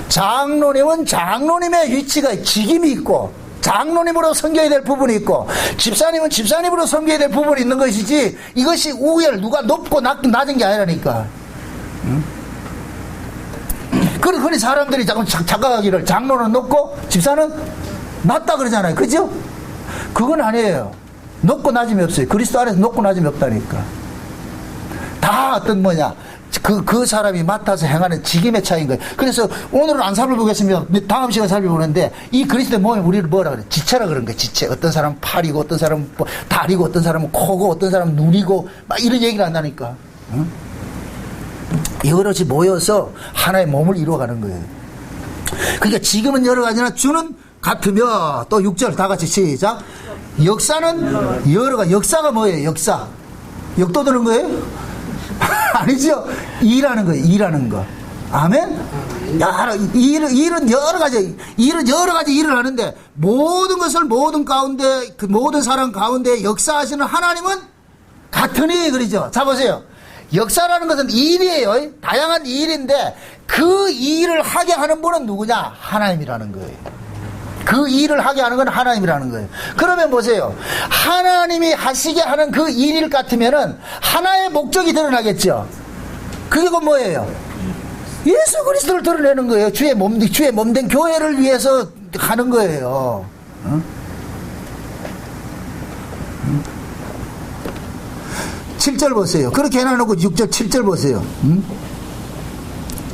[SPEAKER 1] 장로님은 장로님의 위치가 직임이 있고 장로님으로 섬겨야 될 부분이 있고 집사님은 집사님으로 섬겨야 될 부분이 있는 것이지 이것이 우열 누가 높고 낮은 게 아니라니까. 그러니 사람들이 자꾸 착각하기를 장로는 높고 집사는 낮다 그러잖아요. 그죠? 그건 아니에요. 높고 낮음이 없어요. 그리스도 안에서 높고 낮음이 없다니까. 다 어떤 그 사람이 맡아서 행하는 직임의 차이인 거예요. 그래서 오늘은 안 살펴보겠습니다. 다음 시간 살펴보는데 이 그리스도의 몸에 우리를 뭐라 그래? 지체라 그런 거예요. 지체. 어떤 사람은 팔이고 어떤 사람은 다리고 어떤 사람은 코고 어떤 사람은 눈이고 막 이런 얘기를 한다니까. 응? 여럿이 모여서 하나의 몸을 이루어가는 거예요. 그러니까 지금은 여러 가지나 주는 같으며 또 6절 다 같이 시작. 역사는 여러 가지. 역사가 뭐예요? 역사. 역도드는 거예요? 아니죠. 일하는 거예요. 일하는 거. 아멘? 일은 여러 가지 일을 하는데 모든 것을 모든 가운데 그 모든 사람 가운데 역사하시는 하나님은 같으니 그러죠. 자 보세요. 역사라는 것은 일이에요. 다양한 일인데 그 일을 하게 하는 분은 누구냐? 하나님이라는 거예요. 그 일을 하게 하는 건 하나님이라는 거예요. 그러면 보세요. 하나님이 하시게 하는 그 일 같으면은 하나의 목적이 드러나겠죠. 그게 뭐예요? 예수 그리스도를 드러내는 거예요. 주의 몸된 교회를 위해서 하는 거예요. 어? 7절 보세요. 그렇게 해놔놓고 6절 7절 보세요.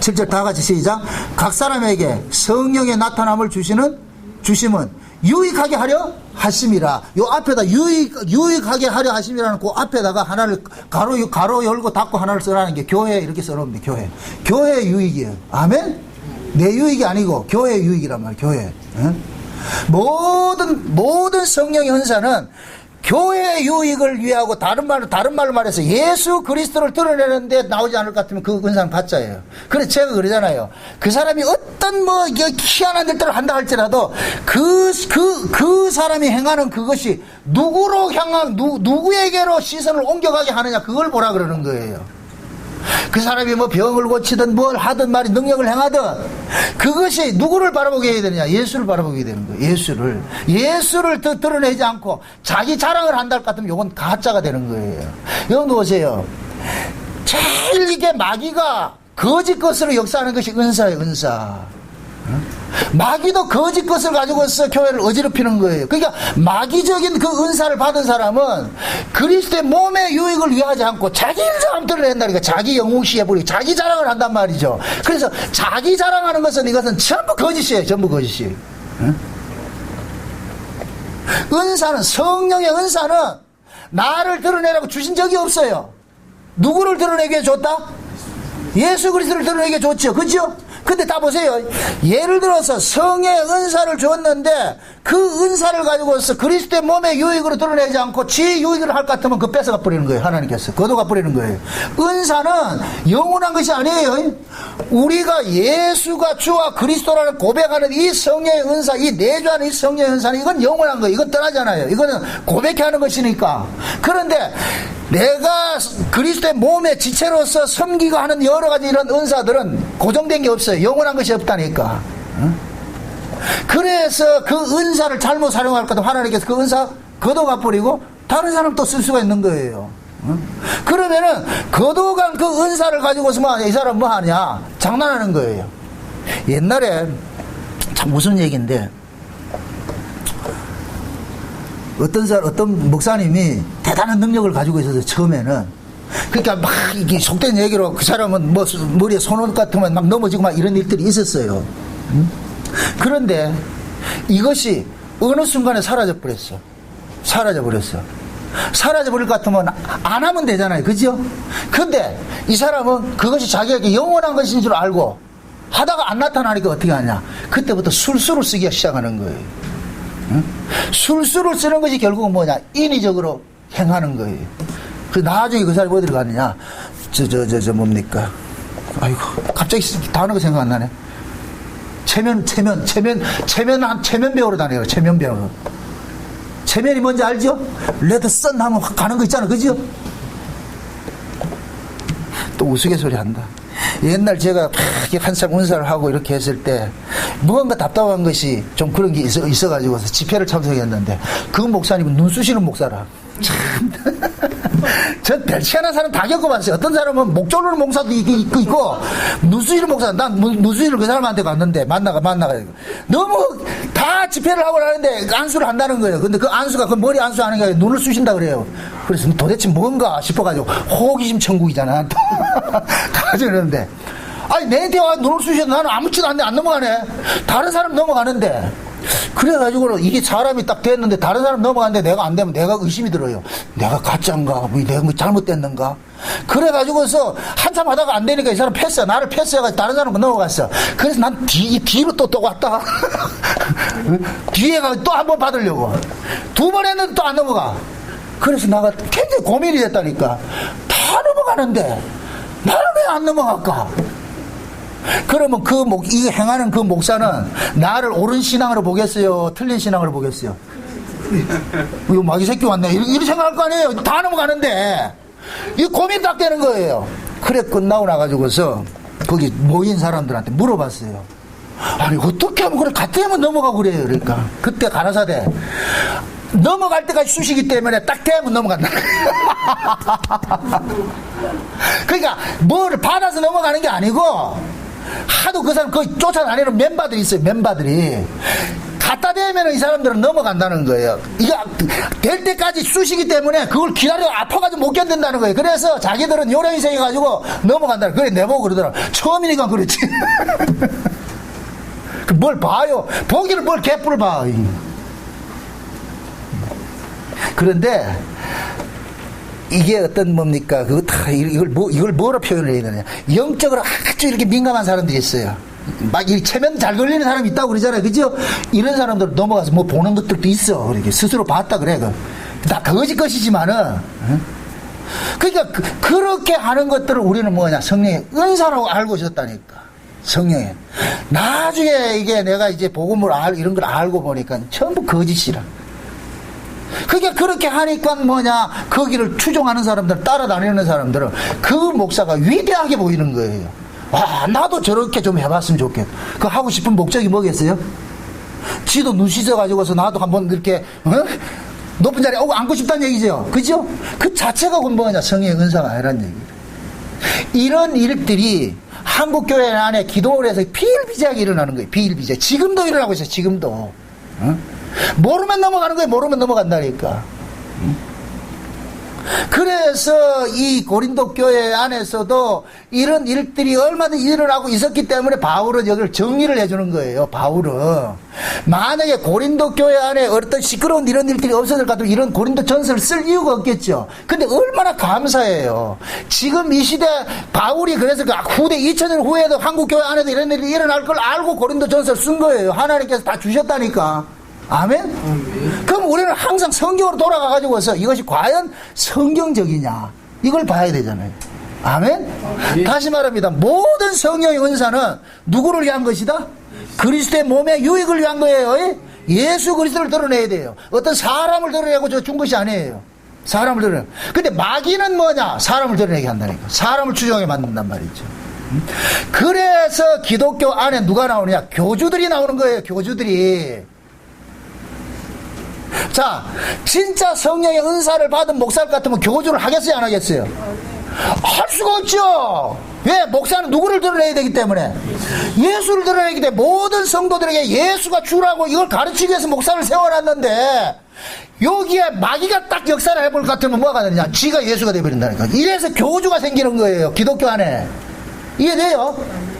[SPEAKER 1] 7절 다 같이 시작. 각 사람에게 성령의 나타남을 주심은 유익하게 하려 하심이라. 요 앞에다 유익하게 하려 하심이라는 그 앞에다가 하나를 가로 열고 닫고 하나를 써라는 게 교회 이렇게 써놓으면 돼. 교회 유익이에요. 아멘? 내 유익이 아니고 교회 유익이란 말이에요. 교회. 응? 모든 성령의 은사는 교회의 유익을 위하고 다른 말로 말해서 예수 그리스도를 드러내는데 나오지 않을 것 같으면 그 은사는 가짜예요. 그래서 제가 그러잖아요. 그 사람이 어떤 희한한 일들을 한다 할지라도 그 사람이 행하는 그것이 누구에게로 시선을 옮겨가게 하느냐 그걸 보라 그러는 거예요. 그 사람이 병을 고치든 뭘 하든 말이 능력을 행하든 그것이 누구를 바라보게 해야 되느냐? 예수를 바라보게 되는 거예요. 예수를 드러내지 않고 자기 자랑을 한다 할 것 같으면 이건 가짜가 되는 거예요. 여러분 보세요. 제일 이게 마귀가 거짓 것으로 역사하는 것이 은사예요. 은사. 마귀도 거짓 것을 가지고서 교회를 어지럽히는 거예요. 그러니까 마귀적인 그 은사를 받은 사람은 그리스도의 몸의 유익을 위하지 않고 자기 일을 드러낸다니까. 자기 영웅시해버리고 자기 자랑을 한단 말이죠. 그래서 자기 자랑하는 것은 이것은 전부 거짓이에요. 전부 거짓이. 은사는 성령의 은사는 나를 드러내라고 주신 적이 없어요. 누구를 드러내기에 줬다? 예수 그리스도를 드러내기에 줬죠. 그렇죠? 근데 다 보세요. 예를 들어서 성의 은사를 줬는데 그 은사를 가지고서 그리스도의 몸의 유익으로 드러내지 않고 지 유익을 할 것 같으면 그 뺏어가 버리는 거예요. 하나님께서 거둬가 버리는 거예요. 은사는 영원한 것이 아니에요. 우리가 예수가 주와 그리스도라는 고백하는 이 성의 은사, 이 내주하는 이 성의 은사는 이건 영원한 거예요. 이건 떠나잖아요. 이거는 고백해 하는 것이니까. 그런데 내가 그리스도의 몸의 지체로서 섬기고 하는 여러 가지 이런 은사들은 고정된 게 없어요. 영원한 것이 없다니까. 그래서 그 은사를 잘못 사용할 것 같으면 하나님께서 그 은사 거둬가 버리고 다른 사람 또 쓸 수가 있는 거예요. 그러면은 거둬간 그 은사를 가지고서 이 사람 뭐 하냐? 장난하는 거예요. 옛날에 참 무슨 얘기인데 어떤 목사님이 대단한 능력을 가지고 있어서 처음에는 그러니까 막 이게 속된 얘기로 그 사람은 머리에 손옷 같으면 막 넘어지고 막 이런 일들이 있었어요. 그런데 이것이 어느 순간에 사라져버렸어. 사라져버릴 것 같으면 안 하면 되잖아요. 그죠? 근데 이 사람은 그것이 자기에게 영원한 것인 줄 알고 하다가 안 나타나니까 어떻게 하냐. 그때부터 술수를 쓰기 시작하는 거예요. 술수를 쓰는 것이 결국은 뭐냐? 인위적으로 행하는 거예요. 그래서 나중에 그 사람이 어디로 가느냐? 뭡니까? 아이고, 갑자기 단어가 생각 안 나네. 체면 배우러 다녀요. 체면 배우러. 체면이 뭔지 알죠? 레드 선 하면 확 가는 거 있잖아. 그죠? 또 우스갯소리 한다. 옛날 제가 한참 운사를 하고 이렇게 했을 때 무언가 답답한 것이 좀 그런 게 있어가지고서 집회를 참석했는데 그 목사님은 눈 쑤시는 목사라. 참. 전 별치하는 사람 다 겪어봤어요. 어떤 사람은 목 조르는 목사도 있고 눈 쑤시는 목사. 난 눈 쑤시는 그 사람한테 갔는데 만나가 너무 다 집회를 하고 하는데 안수를 한다는 거예요. 근데 그 안수가 그 머리 안수 하는 게 아니라 눈을 쑤신다 그래요. 그래서 도대체 뭔가 싶어가지고 호기심 천국이잖아. 가지고 있는데 아니 내한테 와 눈을 쑤셔도 나는 아무렇지도 않네. 안 넘어가네. 다른 사람 넘어가는데 그래가지고 이게 사람이 딱 됐는데 다른 사람 넘어가는데 내가 안 되면 내가 의심이 들어요. 내가 가짜인가? 내가 뭐 잘못됐는가? 그래가지고서 한참 하다가 안 되니까 이 사람 패스야. 나를 패스해가지고 다른 사람 넘어갔어. 그래서 난 뒤로 또 왔다. 뒤에 가서 또 한 번 받으려고. 두 번 했는데 또 안 넘어가. 그래서 나가 굉장히 고민이 됐다니까. 다 넘어가는데 나는 왜 안 넘어갈까? 그러면 이거 행하는 그 목사는 나를 옳은 신앙으로 보겠어요? 틀린 신앙으로 보겠어요? 이거 마귀 새끼 왔네. 이렇게 생각할 거 아니에요? 다 넘어가는데. 이 고민 딱 되는 거예요. 그래, 끝나고 나가지고서 거기 모인 사람들한테 물어봤어요. 아니, 어떻게 하면 그래? 같이 하면 넘어가고 그래요. 그러니까. 그때 가라사대. 넘어갈 때까지 쑤시기 때문에 딱 대면 넘어간다. 그러니까 뭘 받아서 넘어가는 게 아니고 하도 그 사람 거의 쫓아다니는 멤버들이 있어요. 멤버들이 갖다 대면 이 사람들은 넘어간다는 거예요. 이거 될 때까지 쑤시기 때문에 그걸 기다려 아파가지고 못 견딘다는 거예요. 그래서 자기들은 요령이 생겨가지고 넘어간다는 거예요. 그래 내보고 그러더라. 처음이니까 그렇지. 뭘 봐요. 보기를 뭘 개뿔을 봐. 그런데 이게 어떤 뭡니까? 이걸 뭐로 표현을 해야 되냐? 영적으로 아주 이렇게 민감한 사람들이 있어요. 막 이 체면 잘 걸리는 사람이 있다고 그러잖아요. 그죠? 이런 사람들 넘어가서 뭐 보는 것들도 있어. 이렇게 스스로 봤다 그래. 다 거짓 것이지만은. 그러니까 그렇게 하는 것들을 우리는 뭐냐? 성령의 은사라고 알고 있었다니까. 성령의. 나중에 이게 내가 이제 복음을 이런 걸 알고 보니까 전부 거짓이라. 그게 그렇게 하니까 뭐냐, 거기를 추종하는 사람들, 따라다니는 사람들은 그 목사가 위대하게 보이는 거예요. 와, 나도 저렇게 좀 해봤으면 좋겠다. 그 하고 싶은 목적이 뭐겠어요? 지도 눈 씻어가지고서 나도 한번 이렇게, 높은 자리에 앉고 싶다는 얘기죠. 그죠? 그 자체가 뭐냐, 성령의 은사가 아니라는 얘기예요. 이런 일들이 한국교회 안에 기도를 해서 비일비재하게 일어나는 거예요. 비일비재. 지금도 일어나고 있어요. 지금도. 모르면 넘어가는 거예요. 모르면 넘어간다니까. 그래서 이 고린도 교회 안에서도 이런 일들이 얼마든지 일어나고 있었기 때문에 바울은 여기를 정리를 해주는 거예요. 바울은 만약에 고린도 교회 안에 어떤 시끄러운 이런 일들이 없었을 것 같으면 이런 고린도 전서를 쓸 이유가 없겠죠. 근데 얼마나 감사해요. 지금 이 시대 바울이 그래서 그 후대 2000년 후에도 한국 교회 안에도 이런 일이 일어날 걸 알고 고린도 전서를 쓴 거예요. 하나님께서 다 주셨다니까. 아멘? 그럼 우리는 항상 성경으로 돌아가가지고서 이것이 과연 성경적이냐 이걸 봐야 되잖아요. 아멘? 다시 말합니다. 모든 성령의 은사는 누구를 위한 것이다? 그리스도의 몸의 유익을 위한 거예요. 예수 그리스도를 드러내야 돼요. 어떤 사람을 드러내고 준 것이 아니에요. 사람을 드러내. 근데 마귀는 뭐냐? 사람을 드러내게 한다니까. 사람을 추종하게 만든단 말이죠. 그래서 기독교 안에 누가 나오느냐? 교주들이 나오는 거예요. 교주들이. 자, 진짜 성령의 은사를 받은 목사 같으면 교주를 하겠어요, 안 하겠어요? 할 수가 없죠. 왜? 목사는 누구를 드러내야 되기 때문에 예수를 드러내기 때문에 모든 성도들에게 예수가 주라고 이걸 가르치기 위해서 목사를 세워놨는데 여기에 마귀가 딱 역사를 해볼 것 같으면 뭐가 되느냐? 지가 예수가 되어버린다니까. 이래서 교주가 생기는 거예요, 기독교 안에. 이해돼요?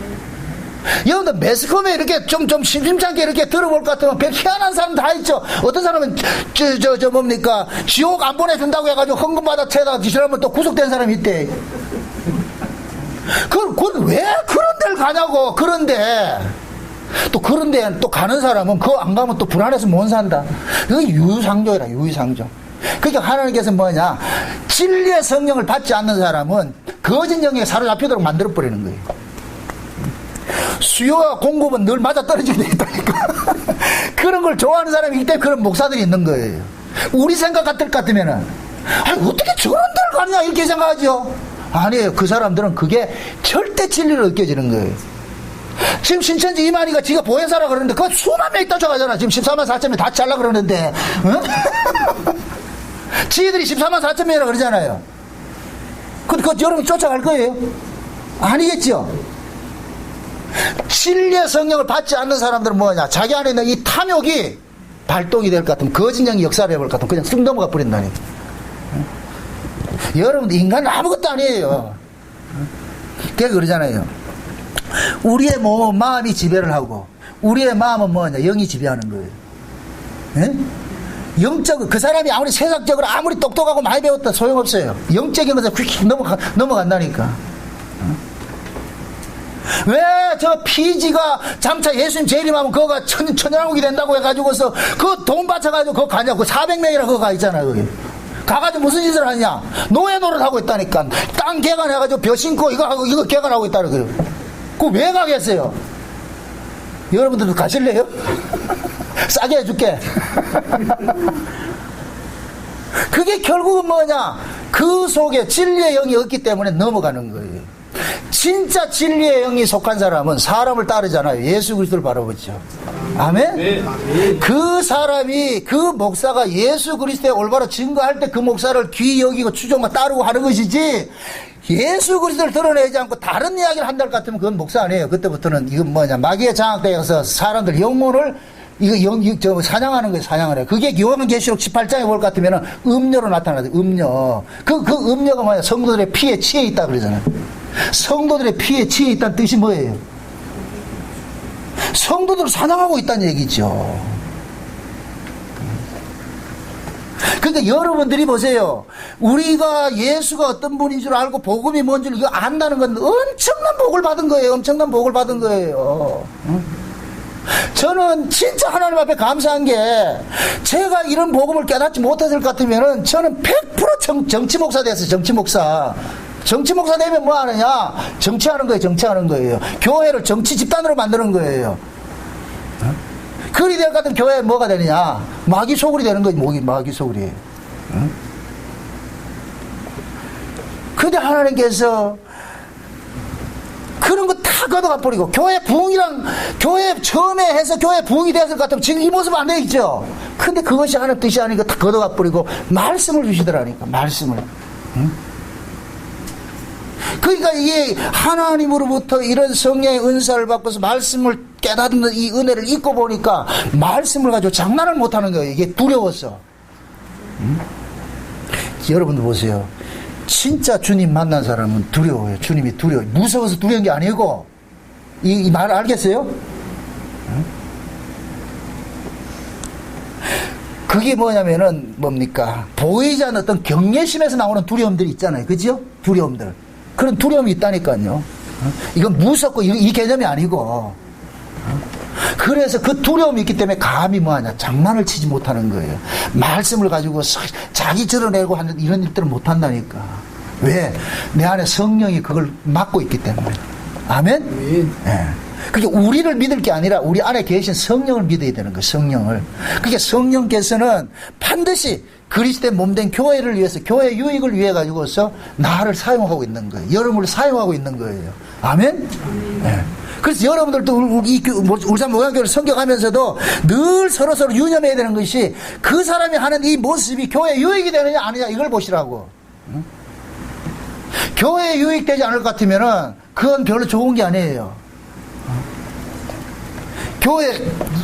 [SPEAKER 1] 여러분들 매스컴에 이렇게 좀 심심찮게 이렇게 들어볼 것 같으면 별 희한한 사람 다 있죠. 어떤 사람은 뭡니까 지옥 안 보내준다고 해가지고 헌금받아 채다가 지시하면 또 구속된 사람이 있대. 그건 왜 그런 데를 가냐고. 그런데 또 가는 사람은 그거 안 가면 또 불안해서 못 산다. 그게 유유상종이라. 유유상종. 그러니까 하나님께서 뭐냐, 진리의 성령을 받지 않는 사람은 거짓 영역에 사로잡히도록 만들어버리는 거예요. 수요와 공급은 늘 맞아 떨어지게 돼 있다니까. 그런 걸 좋아하는 사람이 있기 때문에 그런 목사들이 있는 거예요. 우리 생각 같으면은, 아니, 어떻게 저런 데를 가냐, 이렇게 생각하죠. 아니에요. 그 사람들은 그게 절대 진리로 느껴지는 거예요. 지금 신천지 이만희가 지가 보혜사라 그러는데, 그거 수만 명이 따져가잖아. 지금 14만 4천 명 다 잘라 그러는데, 응? 지희들이 14만 4천 명이라 그러잖아요. 그거 여러분 쫓아갈 거예요? 아니겠죠? 진리의 성령을 받지 않는 사람들은 뭐냐? 자기 안에 있는 이 탐욕이 발동이 될 것 같으면, 거짓령이 역사를 해볼 것 같으면 그냥 쑥 넘어가 버린다니까. 여러분, 인간은 아무것도 아니에요. 그래서 그러잖아요. 우리의 마음이 지배를 하고, 우리의 마음은 뭐냐? 영이 지배하는 거예요. 예? 영적, 그 사람이 아무리 세상적으로 아무리 똑똑하고 많이 배웠다 소용없어요. 영적인 것에 휙 넘어간다니까. 왜 저 피지가 장차 예수님 재림하면 그거가 천연왕국이 된다고 해가지고서 그 돈 바쳐가지고 그거 가냐고. 그 400명이라 그거 가 있잖아요. 거기. 가가지고 무슨 짓을 하냐? 노예 노릇 하고 있다니까. 땅 개간해가지고 벼 신고 이거 하고 이거 개간하고 있다는 거예요. 그거 왜 가겠어요? 여러분들도 가실래요? 싸게 해줄게. 그게 결국은 뭐냐? 그 속에 진리의 영이 없기 때문에 넘어가는 거예요. 진짜 진리의 영이 속한 사람은 사람을 따르잖아요. 예수 그리스도를 바라보죠. 아멘?
[SPEAKER 2] 네.
[SPEAKER 1] 그 사람이, 그 목사가 예수 그리스도의 올바로 증거할 때 그 목사를 귀 여기고 추종과 따르고 하는 것이지, 예수 그리스도를 드러내지 않고 다른 이야기를 한다 같으면 그건 목사 아니에요. 그때부터는 이건 뭐냐? 마귀의 장악되어서 사람들 영혼을 사냥하는 거예요, 사냥을 해. 그게 요한계시록 18장에 볼 것 같으면 음료로 나타나죠, 음료. 그 음료가 뭐냐? 성도들의 피에 취해 있다 그러잖아요. 성도들의 피에 취해 있다는 뜻이 뭐예요? 성도들을 사냥하고 있다는 얘기죠. 그러니까 여러분들이 보세요. 우리가 예수가 어떤 분인 줄 알고 복음이 뭔 줄 이거 안다는 건 엄청난 복을 받은 거예요. 엄청난 복을 받은 거예요. 저는 진짜 하나님 앞에 감사한 게, 제가 이런 복음을 깨닫지 못했을 것 같으면은 저는 100% 정치 목사 됐어요. 정치 목사. 정치 목사 되면 뭐 하느냐? 정치하는 거예요. 정치하는 거예요. 교회를 정치 집단으로 만드는 거예요. 그리 될 것 같으면 교회에 뭐가 되느냐? 마귀 소굴이 되는 거지. 마귀 소굴이. 근데 하나님께서 그런 거 다 걷어가 버리고, 교회 부흥이랑, 교회 처음에 해서 교회 부흥이 됐을 것 같으면 지금 이 모습 안 되겠죠? 근데 그것이 하나님 뜻이 아니니까 다 걷어가 버리고 말씀을 주시더라니까. 말씀을. 그러니까 이게 하나님으로부터 이런 성령의 은사를 받고서 말씀을 깨닫는 이 은혜를 잊고 보니까 말씀을 가지고 장난을 못하는 거예요. 이게 두려워서. 여러분들 보세요. 진짜 주님 만난 사람은 두려워요. 주님이 두려워요. 무서워서 두려운 게 아니고, 이 말 알겠어요? 그게 뭐냐면은 뭡니까? 보이지 않는 어떤 경외심에서 나오는 두려움들이 있잖아요. 그죠? 두려움들. 그런 두려움이 있다니까요. 이건 무섭고 이 개념이 아니고. 그래서 그 두려움이 있기 때문에 감히 뭐하냐? 장난을 치지 못하는 거예요. 말씀을 가지고 자기 드러내고 하는 이런 일들을 못한다니까. 왜? 내 안에 성령이 그걸 막고 있기 때문에. 아멘? 네. 그게 우리를 믿을 게 아니라 우리 안에 계신 성령을 믿어야 되는 거예요. 성령을. 그게 성령께서는 반드시 그리스도의 몸된 교회를 위해서, 교회 유익을 위해 가지고서 나를 사용하고 있는 거예요. 여러분을 사용하고 있는 거예요. 아멘? 네. 그래서 여러분들도 울산 목양교회를 섬겨가면서도 늘 서로 유념해야 되는 것이, 그 사람이 하는 이 모습이 교회 유익이 되느냐 아니냐 이걸 보시라고. 교회에 유익되지 않을 것 같으면은 그건 별로 좋은 게 아니에요.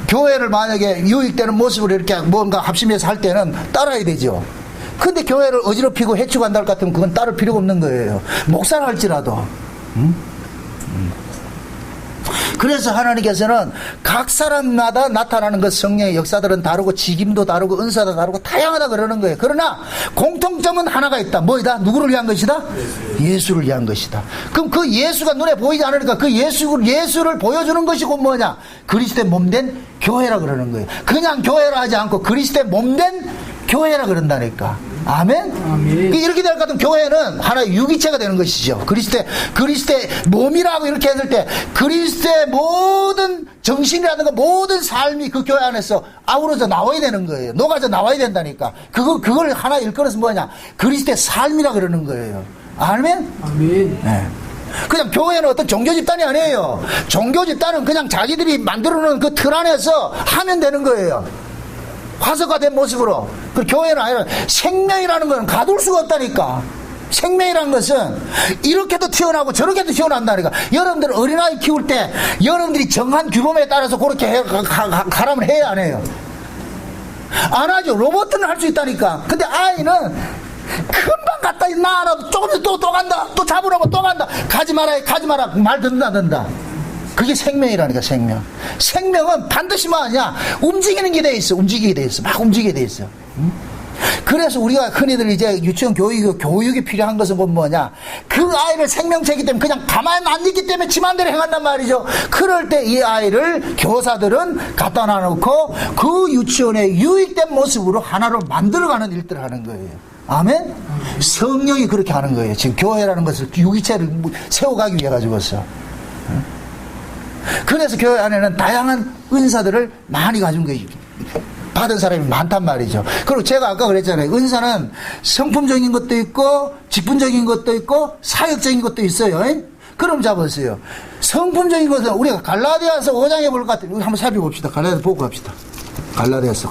[SPEAKER 1] 교회를 만약에 유익되는 모습으로 이렇게 뭔가 합심해서 할 때는 따라야 되죠. 근데 교회를 어지럽히고 해치고 한다 할 것 같으면 그건 따를 필요가 없는 거예요. 목사를 할지라도. 그래서 하나님께서는 각 사람마다 나타나는 그 성령의 역사들은 다르고, 직임도 다르고, 은사도 다르고, 다양하다 그러는 거예요. 그러나 공통점은 하나가 있다. 뭐이다? 누구를 위한 것이다? 예수를 위한 것이다. 그럼 그 예수가 눈에 보이지 않으니까 그 예수를 보여주는 것이 곧 뭐냐? 그리스도의 몸된 교회라 그러는 거예요. 그냥 교회라 하지 않고 그리스도의 몸된 교회라 그런다니까. 아멘? 이렇게 될 것 같으면 교회는 하나의 유기체가 되는 것이죠. 그리스도의 몸이라고 이렇게 했을 때 그리스도의 모든 정신이라든가 모든 삶이 그 교회 안에서 아우러져 나와야 되는 거예요. 녹아져 나와야 된다니까. 그걸 하나 일컬어서 뭐냐? 그리스도의 삶이라 그러는 거예요. 아멘?
[SPEAKER 2] 아멘.
[SPEAKER 1] 네. 그냥 교회는 어떤 종교 집단이 아니에요. 종교 집단은 그냥 자기들이 만들어 놓은 그 틀 안에서 하면 되는 거예요. 화석화된 모습으로. 그 교회는 아니라 생명이라는 건 가둘 수가 없다니까. 생명이라는 것은 이렇게도 튀어나오고 저렇게도 튀어나온다니까. 여러분들 어린아이 키울 때 여러분들이 정한 규범에 따라서 그렇게 가라면 해야 안 해요? 안 하죠. 로봇은 할 수 있다니까. 근데 아이는 금방 갔다 나와도 조금 있으면 또 간다. 또 잡으라고 또 간다. 가지 마라 말 듣는다. 그게 생명이라니까. 생명은 반드시 뭐하냐, 움직이게 돼 있어. 막 움직이게 돼 있어. 그래서 우리가 흔히들 이제 유치원 교육이 필요한 것은 뭐냐, 그 아이를 생명체이기 때문에 그냥 가만히 안 있기 때문에 지 맘대로 행한단 말이죠. 그럴 때 이 아이를 교사들은 갖다 놔놓고 그 유치원의 유익된 모습으로 하나로 만들어가는 일들을 하는 거예요. 아멘? 성령이 그렇게 하는 거예요. 지금 교회라는 것을 유기체를 세워가기 위해 가지고서. 그래서 교회 안에는 다양한 은사들을 많이 가진 거예요. 받은 사람이 많단 말이죠. 그리고 제가 아까 그랬잖아요. 은사는 성품적인 것도 있고 직분적인 것도 있고 사역적인 것도 있어요. 그럼 잡으세요. 성품적인 것은 우리가 갈라디아서 5장에 볼 것 같아요. 한번 살펴봅시다. 갈라디아 보고 갑시다. 갈라디아서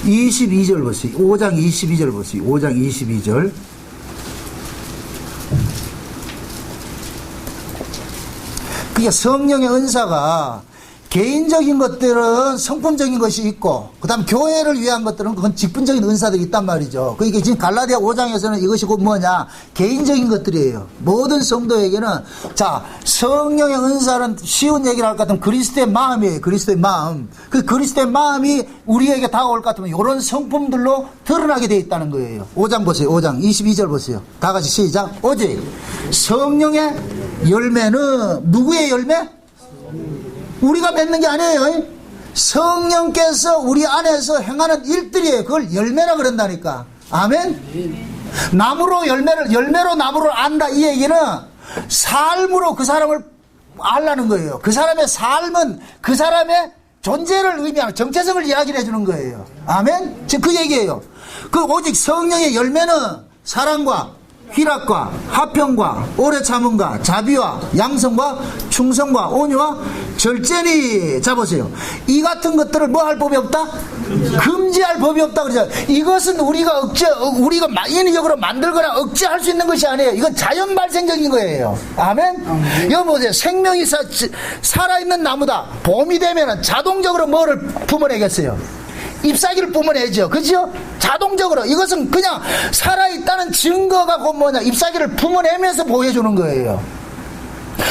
[SPEAKER 1] 22절 보세요. 5장 22절 보세요. 5장 22절. 그러니까 성령의 은사가 개인적인 것들은 성품적인 것이 있고, 그 다음 교회를 위한 것들은 그건 직분적인 은사들이 있단 말이죠. 그러니까 지금 갈라디아 5장에서는 이것이 곧 뭐냐, 개인적인 것들이에요. 모든 성도에게는. 자, 성령의 은사는 쉬운 얘기를 할 것 같으면 그리스도의 마음이에요. 그리스도의 마음. 그 그리스도의 마음이 우리에게 다가올 것 같으면 이런 성품들로 드러나게 되어 있다는 거예요. 5장 보세요. 5장 22절 보세요. 다 같이 시작. 오직 성령의 열매는 누구의 열매? 우리가 맺는 게 아니에요. 성령께서 우리 안에서 행하는 일들이에요. 그걸 열매라 그런다니까. 아멘? 나무로 열매로 나무를 안다, 이 얘기는 삶으로 그 사람을 알라는 거예요. 그 사람의 삶은 그 사람의 존재를 의미하는, 정체성을 이야기를 해주는 거예요. 아멘? 지금 그 얘기예요. 그 오직 성령의 열매는 사랑과 희락과 화평과 오래 참음과 자비와 양성과 충성과 온유와 절제니. 자 보세요. 이 같은 것들을 뭐 할 법이 없다? 금지할 법이 없다 그러죠. 이것은 우리가 인위적으로 만들거나 억제할 수 있는 것이 아니에요. 이건 자연 발생적인 거예요. 아멘? 여기 보세요. 생명이 살아있는 나무다. 봄이 되면은 자동적으로 뭐를 품어내겠어요? 잎사귀를 뿜어내죠. 그죠? 자동적으로. 이것은 그냥 살아있다는 증거가 곧 뭐냐, 잎사귀를 뿜어내면서 보여주는 거예요.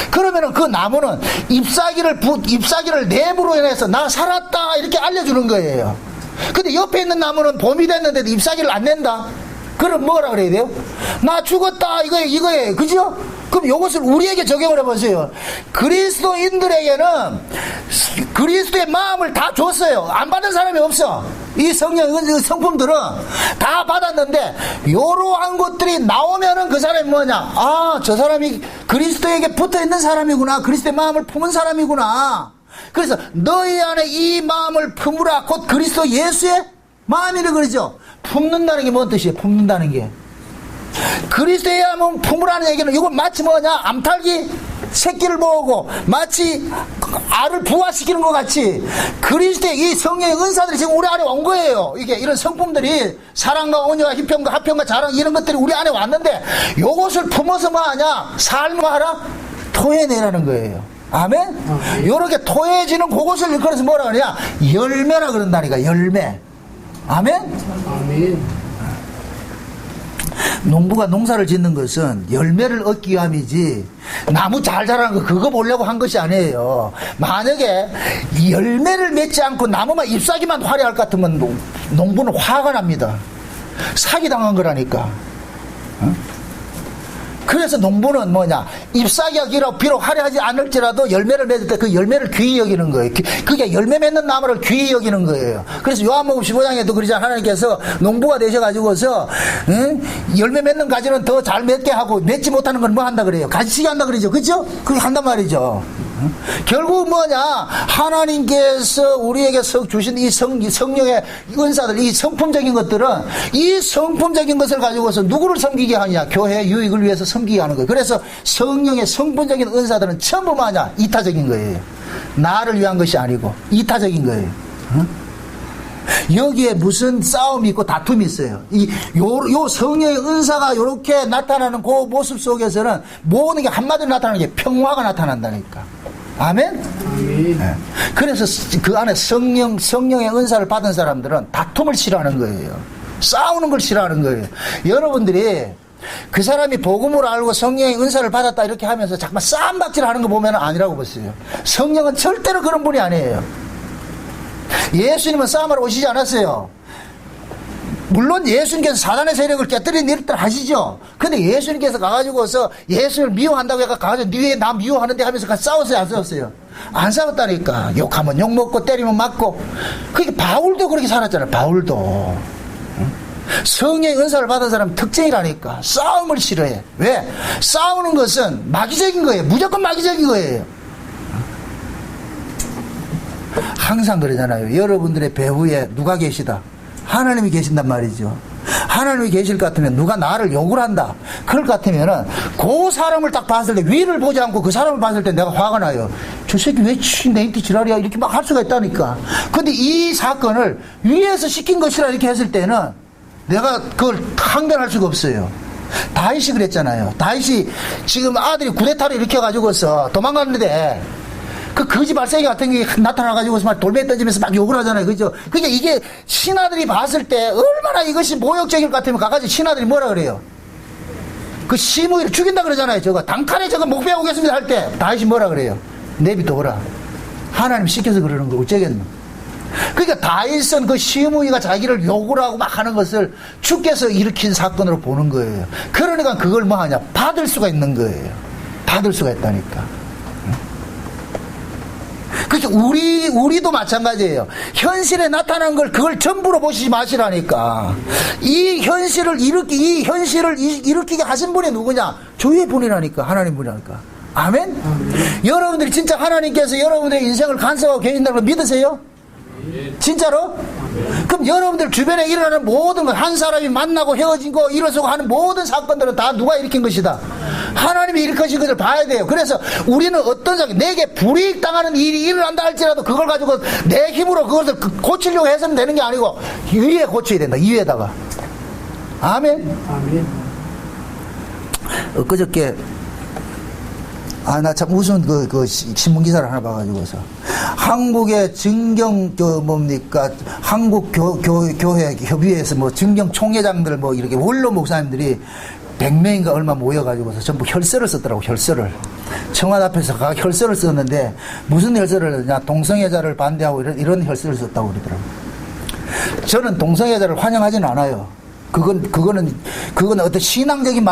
[SPEAKER 1] 그러면은 그 나무는 잎사귀를 내부로 인해서 나 살았다 이렇게 알려주는 거예요. 근데 옆에 있는 나무는 봄이 됐는데도 잎사귀를 안 낸다? 그럼 뭐라 그래야 돼요? 나 죽었다 이거예요. 그죠? 그럼 이것을 우리에게 적용을 해보세요. 그리스도인들에게는 그리스도의 마음을 다 줬어요. 안 받은 사람이 없어. 이 성품들은 다 받았는데 이러한 것들이 나오면은 그 사람이 뭐냐, 아, 저 사람이 그리스도에게 붙어있는 사람이구나, 그리스도의 마음을 품은 사람이구나. 그래서 너희 안에 이 마음을 품으라, 곧 그리스도 예수의 마음이라 그러죠. 품는다는 게 뭔 뜻이에요? 품는다는 게 그리스도의 마음을 품으라는 얘기는 이건 마치 뭐냐, 암탉이 새끼를 모으고 마치 알을 부화시키는 것 같이 그리스도의 이 성령의 은사들이 지금 우리 안에 온 거예요. 이게 이런 성품들이 사랑과 온유와 희평과 화평과 자랑, 이런 것들이 우리 안에 왔는데 요것을 품어서 뭐하냐, 삶과 하라 토해내라는 거예요. 아멘? 요렇게 토해지는 그것을 일컬어서 뭐라 그러냐, 열매라 그런다니까. 열매. 아멘?
[SPEAKER 2] 아멘.
[SPEAKER 1] 농부가 농사를 짓는 것은 열매를 얻기 위함이지 나무 잘 자라는 거 그거 보려고 한 것이 아니에요. 만약에 열매를 맺지 않고 나무만 잎사귀만 화려할 것 같으면 농부는 화가 납니다. 사기당한 거라니까. 그래서 농부는 뭐냐, 잎사귀가 비록 화려하지 않을지라도 열매를 맺을 때 그 열매를 귀히 여기는 거예요. 그게 열매 맺는 나무를 귀히 여기는 거예요. 그래서 요한복음 15장에도 그러잖아요. 하나님께서 농부가 되셔가지고서 열매 맺는 가지는 더 잘 맺게 하고 맺지 못하는 건 뭐 한다 그래요? 가지치기 한다 그러죠. 그죠? 그렇게 한단 말이죠. 결국 뭐냐, 하나님께서 우리에게 주신 이 성령의 은사들, 이 성품적인 것들은 이 성품적인 것을 가지고서 누구를 섬기게 하냐, 교회 유익을 위해서 섬기게 하는 거예요. 그래서 성령의 성품적인 은사들은 전부 뭐냐, 이타적인 거예요. 나를 위한 것이 아니고 이타적인 거예요. 여기에 무슨 싸움이 있고 다툼이 있어요. 요 성령의 은사가 요렇게 나타나는 그 모습 속에서는 모든 게 한마디로 나타나는 게 평화가 나타난다니까. 아멘? 네. 그래서 그 안에 성령의 은사를 받은 사람들은 다툼을 싫어하는 거예요. 싸우는 걸 싫어하는 거예요. 여러분들이 그 사람이 복음을 알고 성령의 은사를 받았다 이렇게 하면서 잠깐 싸움박질 하는 거 보면 아니라고 보세요. 성령은 절대로 그런 분이 아니에요. 예수님은 싸움하러 오시지 않았어요. 물론 예수님께서 사단의 세력을 깨뜨리는 일들 하시죠. 근데 예수님께서 가가지고서 예수를 미워한다고 해서 가가지고 네 나 미워하는데 하면서 싸웠어요, 안 싸웠어요? 안 싸웠다니까. 욕하면 욕먹고 때리면 맞고. 그게 바울도 그렇게 살았잖아요. 바울도. 성령의 은사를 받은 사람은 특징이라니까. 싸움을 싫어해. 왜? 싸우는 것은 마귀적인 거예요. 무조건 마귀적인 거예요. 항상 그러잖아요. 여러분들의 배후에 누가 계시다? 하나님이 계신단 말이죠. 하나님이 계실 것 같으면 누가 나를 욕을 한다. 그럴 것 같으면은 그 사람을 딱 봤을 때 위를 보지 않고 그 사람을 봤을 때 내가 화가 나요. 저 새끼 왜 내인티 지랄이야 이렇게 막 할 수가 있다니까. 근데 이 사건을 위에서 시킨 것이라 이렇게 했을 때는 내가 그걸 항변할 수가 없어요. 다윗이 그랬잖아요. 다윗이 지금 아들이 쿠데타를 일으켜가지고서 도망갔는데 그 거지 발생이 같은 게 나타나가지고서 막 돌멩이 던지면서 막 욕을 하잖아요. 그죠? 그러니까 이게 신하들이 봤을 때 얼마나 이것이 모욕적일 것 같으면 가가지고 신하들이 뭐라 그래요? 그 시므이를 죽인다 그러잖아요. 저거 단칼에 저거 목 베어오겠습니다 할 때 다윗이 뭐라 그래요? 내비둬라. 하나님 시켜서 그러는 거 어쩌겠노? 그러니까 다윗은 그 시므이가 자기를 욕을 하고 막 하는 것을 주께서 일으킨 사건으로 보는 거예요. 그러니까 그걸 뭐 하냐? 받을 수가 있는 거예요. 받을 수가 있다니까. 그래서 우리도 마찬가지예요. 현실에 나타난 걸 그걸 전부로 보시지 마시라니까. 이 현실을 일으키게 하신 분이 누구냐? 주의 분이라니까. 하나님 분이라니까. 아멘? 여러분들이 진짜 하나님께서 여러분들의 인생을 간섭하고 계신다는 걸 믿으세요? 진짜로? 그럼 여러분들 주변에 일어나는 모든 것, 한 사람이 만나고 헤어진 거, 일어서고 하는 모든 사건들은 다 누가 일으킨 것이다? 하나님이 일으키신 것을 봐야 돼요. 그래서 우리는 어떤 사람, 내게 불이익 당하는 일이 일어난다 할지라도 그걸 가지고 내 힘으로 그것을 고치려고 해서는 되는 게 아니고 위에 고쳐야 된다. 위에다가. 아멘? 아멘. 엊그저께 나 참 우스운 그 신문기사를 하나 봐가지고서. 한국의 증경, 한국교회 협의회에서 증경 총회장들 이렇게 원로 목사님들이 100명인가 얼마 모여가지고서 전부 혈서를 썼더라고, 혈서를. 청와대 앞에서 혈서를 썼는데, 무슨 혈서를 했냐, 동성애자를 반대하고 이런 혈서를 썼다고 그러더라고. 저는 동성애자를 환영하지는 않아요. 그거는 어떤 신앙적인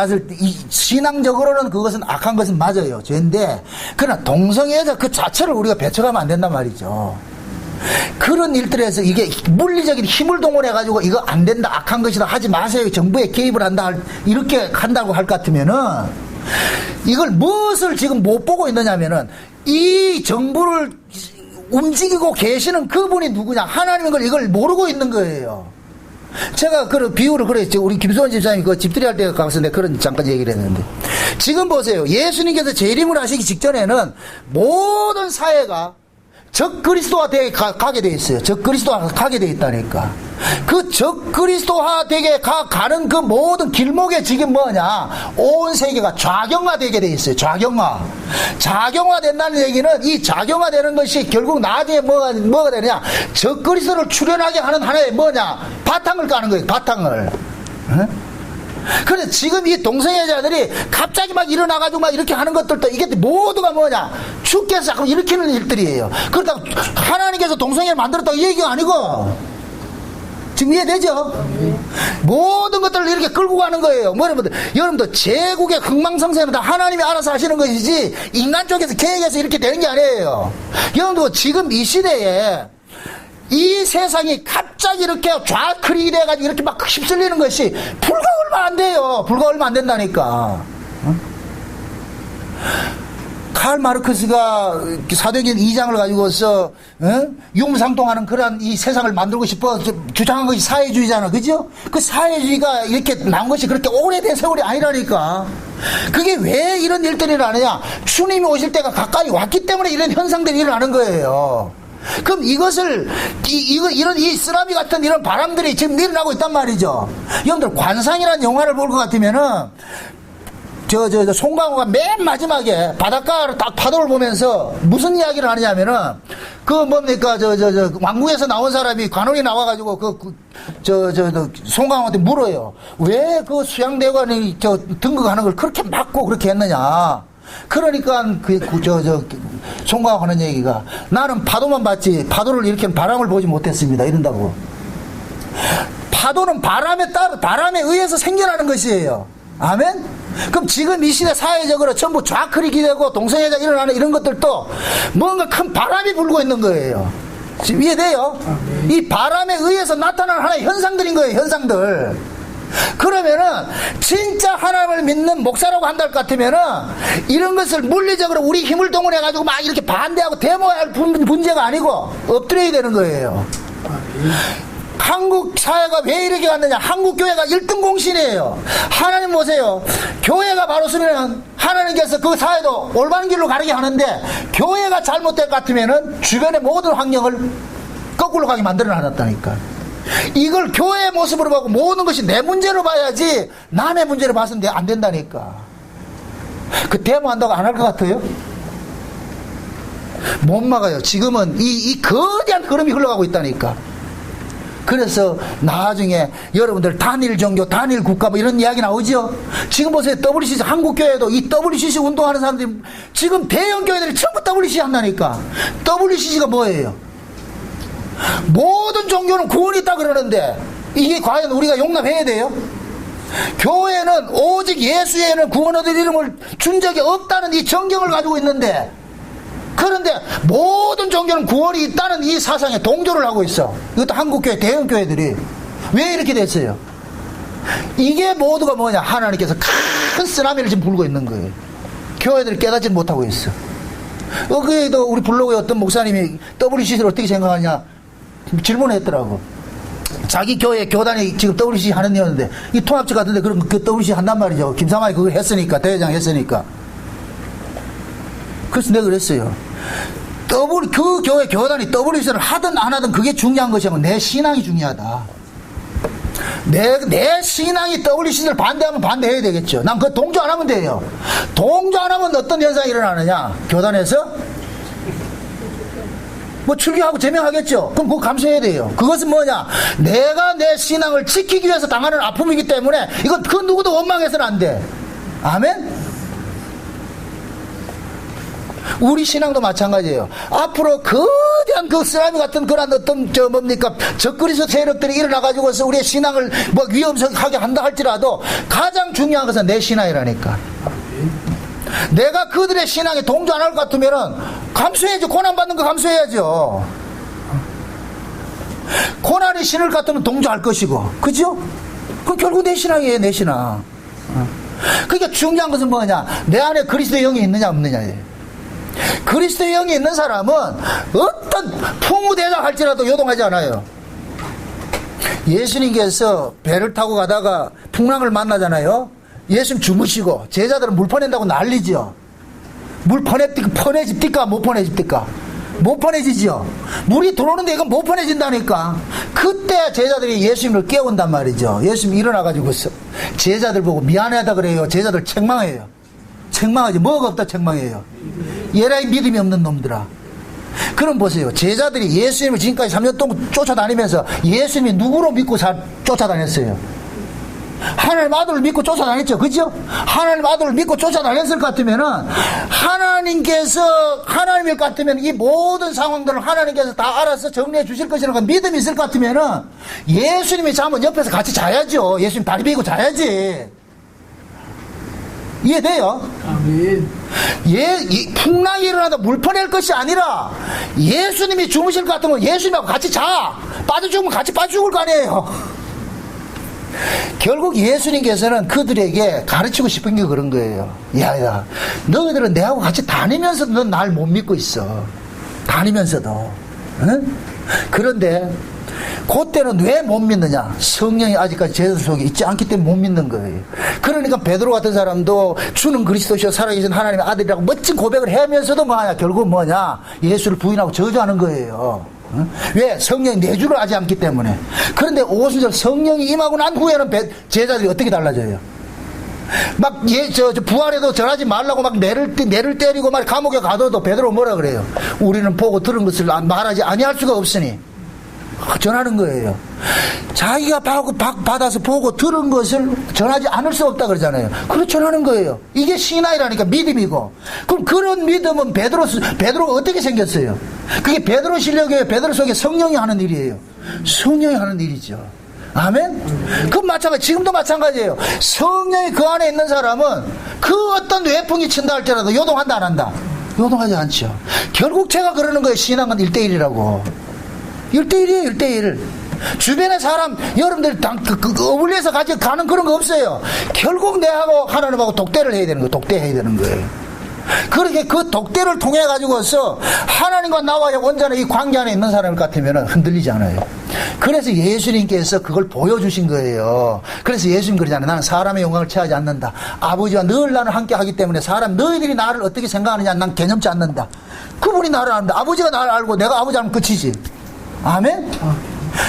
[SPEAKER 1] 신앙적으로는 그것은 악한 것은 맞아요. 죄인데, 그러나 동성애자 그 자체를 우리가 배척하면 안 된단 말이죠. 그런 일들에서 이게 물리적인 힘을 동원해가지고 이거 안 된다, 악한 것이다, 하지 마세요. 정부에 개입을 한다, 이렇게 한다고 할 것 같으면은, 이걸 무엇을 지금 못 보고 있느냐면은, 이 정부를 움직이고 계시는 그분이 누구냐, 하나님인 걸 이걸 모르고 있는 거예요. 제가 그 비유를 그랬죠. 우리 김수원 집사님이 그 집들이 할 때 가서 내가 그런 잠깐 얘기를 했는데, 지금 보세요. 예수님께서 재림을 하시기 직전에는 모든 사회가 적그리스도화 되게 가게 돼 있어요. 적그리스도화 가게 돼 있다니까. 그 적그리스도화 되게 가는 그 모든 길목에 지금 뭐냐, 온 세계가 좌경화되게 돼 있어요. 좌경화 된다는 얘기는, 이 좌경화되는 것이 결국 나중에 뭐가 되느냐, 적그리스도를 출현하게 하는 하나의 바탕을 까는 거예요. 바탕을. 응? 그래서 지금 이 동성애자들이 갑자기 막 일어나가지고 막 이렇게 하는 것들도 이게 모두가 주께서 자꾸 일으키는 일들이에요. 그렇다고 하나님께서 동성애를 만들었다고 이 얘기가 아니고, 지금 이해되죠? 모든 것들을 이렇게 끌고 가는 거예요. 뭐 여러분들 제국의 흥망성쇠는 다 하나님이 알아서 하시는 것이지 인간 쪽에서 계획해서 이렇게 되는 게 아니에요. 여러분들 지금 이 시대에 이 세상이 갑자기 이렇게 좌클릭이 돼가지고 이렇게 막 휩쓸리는 것이 불과 얼마 안 돼요. 불과 얼마 안 된다니까. 칼 마르크스가 사도행전 2장을 가지고서 융상통하는 그러한 이 세상을 만들고 싶어 주장한 것이 사회주의잖아, 그죠? 그 사회주의가 이렇게 나온 것이 그렇게 오래된 세월이 아니라니까. 그게 왜 이런 일들이 일어나느냐? 주님이 오실 때가 가까이 왔기 때문에 이런 현상들이 일어나는 거예요. 그럼 이것을 이런 이 쓰나미 같은 이런 바람들이 지금 일어나고 있단 말이죠. 여러분들 관상이라는 영화를 볼 것 같으면은 송강호가 맨 마지막에 바닷가로 딱 파도를 보면서 무슨 이야기를 하느냐면은 왕궁에서 나온 사람이 관원이 나와가지고 송강호한테 물어요. 왜 그 수양대관이 등극하는 걸 그렇게 막고 그렇게 했느냐. 그러니까 송강호가 하는 얘기가 나는 파도만 봤지 파도를 일으키는 바람을 보지 못했습니다. 이런다고. 파도는 바람에 의해서 생겨나는 것이에요. 아멘? 그럼 지금 이 시대 사회적으로 전부 좌클릭이 되고 동성애자 일어나는 이런 것들도 뭔가 큰 바람이 불고 있는 거예요. 지금 이해돼요? 이 바람에 의해서 나타나는 하나의 현상들인 거예요. 현상들. 그러면은 진짜 하나님을 믿는 목사라고 한다 할 것 같으면은 이런 것을 물리적으로 우리 힘을 동원해 가지고 막 이렇게 반대하고 데모해야 할 문제가 아니고 엎드려야 되는 거예요. 한국 사회가 왜 이렇게 갔느냐? 한국 교회가 1등 공신이에요. 하나님 보세요. 교회가 바로 서면 하나님께서 그 사회도 올바른 길로 가게 하는데 교회가 잘못될 것 같으면은 주변의 모든 환경을 거꾸로 가게 만들어 놨다니까. 이걸 교회의 모습으로 보고 모든 것이 내 문제로 봐야지 남의 문제로 봐서는 안 된다니까. 그 데모한다고 안 할 것 같아요? 못 막아요. 지금은 이 거대한 흐름이 흘러가고 있다니까. 그래서 나중에 여러분들 단일 종교, 단일 국가 뭐 이런 이야기 나오죠. 지금 보세요. WCC 한국교회도 이 WCC 운동하는 사람들이 지금 대형 교회들이 전부 WCC 한다니까. WCC가 뭐예요? 모든 종교는 구원이 있다 그러는데 이게 과연 우리가 용납해야 돼요? 교회는 오직 예수 외에는 구원 얻을 이름을 준 적이 없다는 이 정경을 가지고 있는데 그런데 모든 종교는 구원이 있다는 이 사상에 동조를 하고 있어. 이것도 한국교회 대형 교회들이 왜 이렇게 됐어요? 이게 모두가 뭐냐? 하나님께서 큰 쓰나미를 지금 불고 있는 거예요. 교회들이 깨닫지 못하고 있어. 여기도 우리 블로그에 어떤 목사님이 WCC를 어떻게 생각하냐 질문했더라고. 자기 교회 교단이 지금 WCC 하는 데였는데 이 통합체 같은데 그럼 그 WCC 한단 말이죠. 김사만이 그걸 했으니까, 대회장 했으니까. 그래서 내가 그랬어요. 그 교회 교단이 WCC를 하든 안 하든 그게 중요한 것이 아니고 내 신앙이 중요하다. 내 신앙이 WCC를 반대하면 반대해야 되겠죠. 난 그거 동조 안 하면 돼요. 동조 안 하면 어떤 현상이 일어나느냐? 교단에서 뭐 출교하고 제명하겠죠. 그럼 그거 감수해야 돼요. 그것은 뭐냐? 내가 내 신앙을 지키기 위해서 당하는 아픔이기 때문에 이건 그 누구도 원망해서는 안 돼. 아멘? 우리 신앙도 마찬가지예요. 앞으로 거대한 그 쓰나미 같은 그런 어떤 적그리스도 세력들이 일어나가지고서 우리의 신앙을 뭐 위험하게 한다 할지라도 가장 중요한 것은 내 신앙이라니까. 내가 그들의 신앙에 동조 안 할 것 같으면은 감수해야죠. 고난받는 거 감수해야죠. 고난이 신을 같으면 동조할 것이고, 그죠? 그럼 결국 내 신앙이에요, 내 신앙. 그러니까 중요한 것은 뭐냐? 내 안에 그리스도의 영이 있느냐 없느냐예요. 그리스도의 영이 있는 사람은 어떤 풍우대장 할지라도 요동하지 않아요. 예수님께서 배를 타고 가다가 풍랑을 만나잖아요. 예수님 주무시고 제자들은 물 퍼낸다고 난리죠. 물 퍼내집니까? 못 퍼내집니까? 못 퍼내지죠. 물이 들어오는데 이건 못 퍼내진다니까. 그때 제자들이 예수님을 깨운단 말이죠. 예수님 일어나가지고 제자들 보고 미안하다 그래요. 제자들 책망해요. 책망하지. 뭐가 없다 책망해요. 얘라이 믿음이 없는 놈들아. 그럼 보세요. 제자들이 예수님을 지금까지 3년 동안 쫓아다니면서 예수님이 누구로 믿고 쫓아다녔어요? 하나님 아들을 믿고 쫓아다녔죠. 그죠? 하나님 아들을 믿고 쫓아다녔을 것 같으면은, 하나님일 것 같으면 이 모든 상황들을 하나님께서 다 알아서 정리해 주실 것이라는 믿음이 있을 것 같으면은, 예수님이 자면 옆에서 같이 자야죠. 예수님 다리 베고 자야지. 이해돼요?
[SPEAKER 2] 아멘.
[SPEAKER 1] 풍랑이 일어나다 물 퍼낼 것이 아니라, 예수님이 주무실 것 같으면 예수님하고 같이 자. 빠져 죽으면 같이 빠져 죽을 거 아니에요. 결국 예수님께서는 그들에게 가르치고 싶은 게 그런 거예요. 야, 너희들은 내하고 같이 다니면서도 넌 날 못 믿고 있어. 다니면서도. 응? 그런데 그때는 왜 못 믿느냐? 성령이 아직까지 제자들 속에 있지 않기 때문에 못 믿는 거예요. 그러니까 베드로 같은 사람도 주는 그리스도시요 살아계신 하나님의 아들이라고 멋진 고백을 하면서도 결국 뭐냐? 예수를 부인하고 저주하는 거예요. 왜? 성령이 내주를 하지 않기 때문에. 그런데 50절 성령이 임하고 난 후에는 제자들이 어떻게 달라져요? 부활해도 전하지 말라고 내를 때리고 감옥에 가둬도 베드로 뭐라 그래요? 우리는 보고 들은 것을 말하지 아니할 수가 없으니 전하는 거예요. 자기가 받아서 보고 들은 것을 전하지 않을 수 없다 그러잖아요. 그걸 전하는 거예요. 이게 신앙이라니까, 믿음이고. 그럼 그런 믿음은 베드로가 어떻게 생겼어요? 그게 베드로 실력이에요? 베드로 속에 성령이 하는 일이에요? 성령이 하는 일이죠. 아멘? 그건 마찬가지, 지금도 마찬가지예요. 성령이 그 안에 있는 사람은 그 어떤 외풍이 친다 할지라도 요동한다 안 한다? 요동하지 않죠. 결국 제가 그러는 거예요. 신앙은 1대1이라고. 1대1이에요, 1대1. 주변의 사람, 여러분들 어울려서 가는 그런 거 없어요. 결국 내하고 하나님하고 독대를 해야 되는 거예요. 독대해야 되는 거예요. 그렇게 그 독대를 통해가지고서 하나님과 나와의 온전한 이 관계 안에 있는 사람 같으면 흔들리지 않아요. 그래서 예수님께서 그걸 보여주신 거예요. 그래서 예수님 그러잖아요. 나는 사람의 영광을 취하지 않는다. 아버지와 늘 나는 함께 하기 때문에 너희들이 나를 어떻게 생각하느냐 난 개념치 않는다. 그분이 나를 안다. 아버지가 나를 알고 내가 아버지 알면 끝이지. 아멘?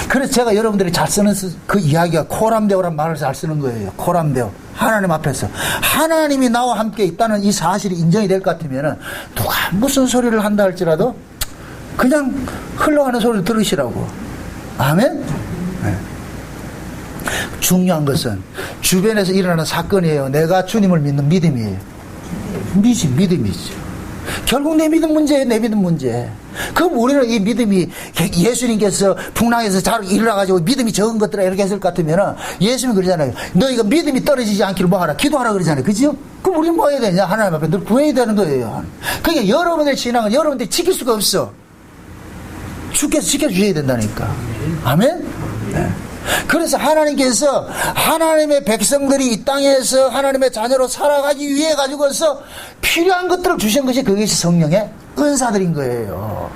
[SPEAKER 1] 그래서 제가 여러분들이 잘 쓰는 그 이야기가 코람데오란 말을 잘 쓰는 거예요. 코람데오. 하나님 앞에서. 하나님이 나와 함께 있다는 이 사실이 인정이 될 것 같으면 누가 무슨 소리를 한다 할지라도 그냥 흘러가는 소리를 들으시라고. 아멘? 네. 중요한 것은 주변에서 일어나는 사건이에요. 내가 주님을 믿는 믿음이에요. 믿음이죠. 결국 내 믿음 문제예요. 내 믿음 문제. 그럼 우리는 이 믿음이 예수님께서 풍랑에서 잘 일어나가지고 믿음이 적은 것들아 이렇게 했을 것 같으면 예수님이 그러잖아요. 너희가 믿음이 떨어지지 않기를 뭐 하라? 기도하라 그러잖아요. 그죠? 그럼 우리는 뭐 해야 되냐? 하나님 앞에 늘 구해야 되는 거예요. 그러니까 여러분의 신앙은 여러분들이 지킬 수가 없어. 주께서 지켜주셔야 된다니까. 아멘? 네. 그래서 하나님께서 하나님의 백성들이 이 땅에서 하나님의 자녀로 살아가기 위해 가지고서 필요한 것들을 주신 것이 그것이 성령의 은사들인 거예요.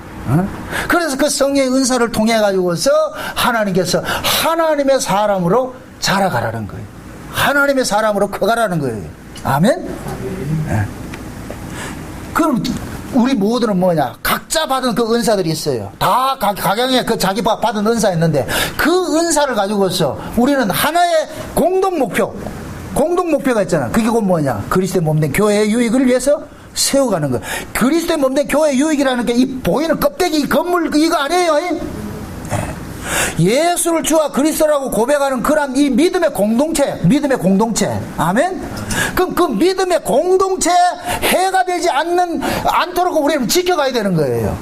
[SPEAKER 1] 그래서 그 성령의 은사를 통해 가지고서 하나님께서 하나님의 사람으로 자라가라는 거예요. 하나님의 사람으로 커가라는 거예요. 아멘? 네. 그럼 우리 모두는 뭐냐? 각자 받은 그 은사들이 있어요. 다 각양의 그 자기 받은 은사 있는데 그 은사를 가지고서 우리는 하나의 공동 목표가 있잖아. 그게 곧 뭐냐? 그리스도의 몸된 교회의 유익을 위해서 세워가는 거예요. 그리스도의 몸된 교회의 유익이라는 게 이 보이는 껍데기, 이 건물 이거 아니에요. 예수를 주와 그리스도라고 고백하는 그런 이 믿음의 공동체. 아멘? 그럼 그 믿음의 공동체 해가 되지 않도록 우리는 지켜가야 되는 거예요.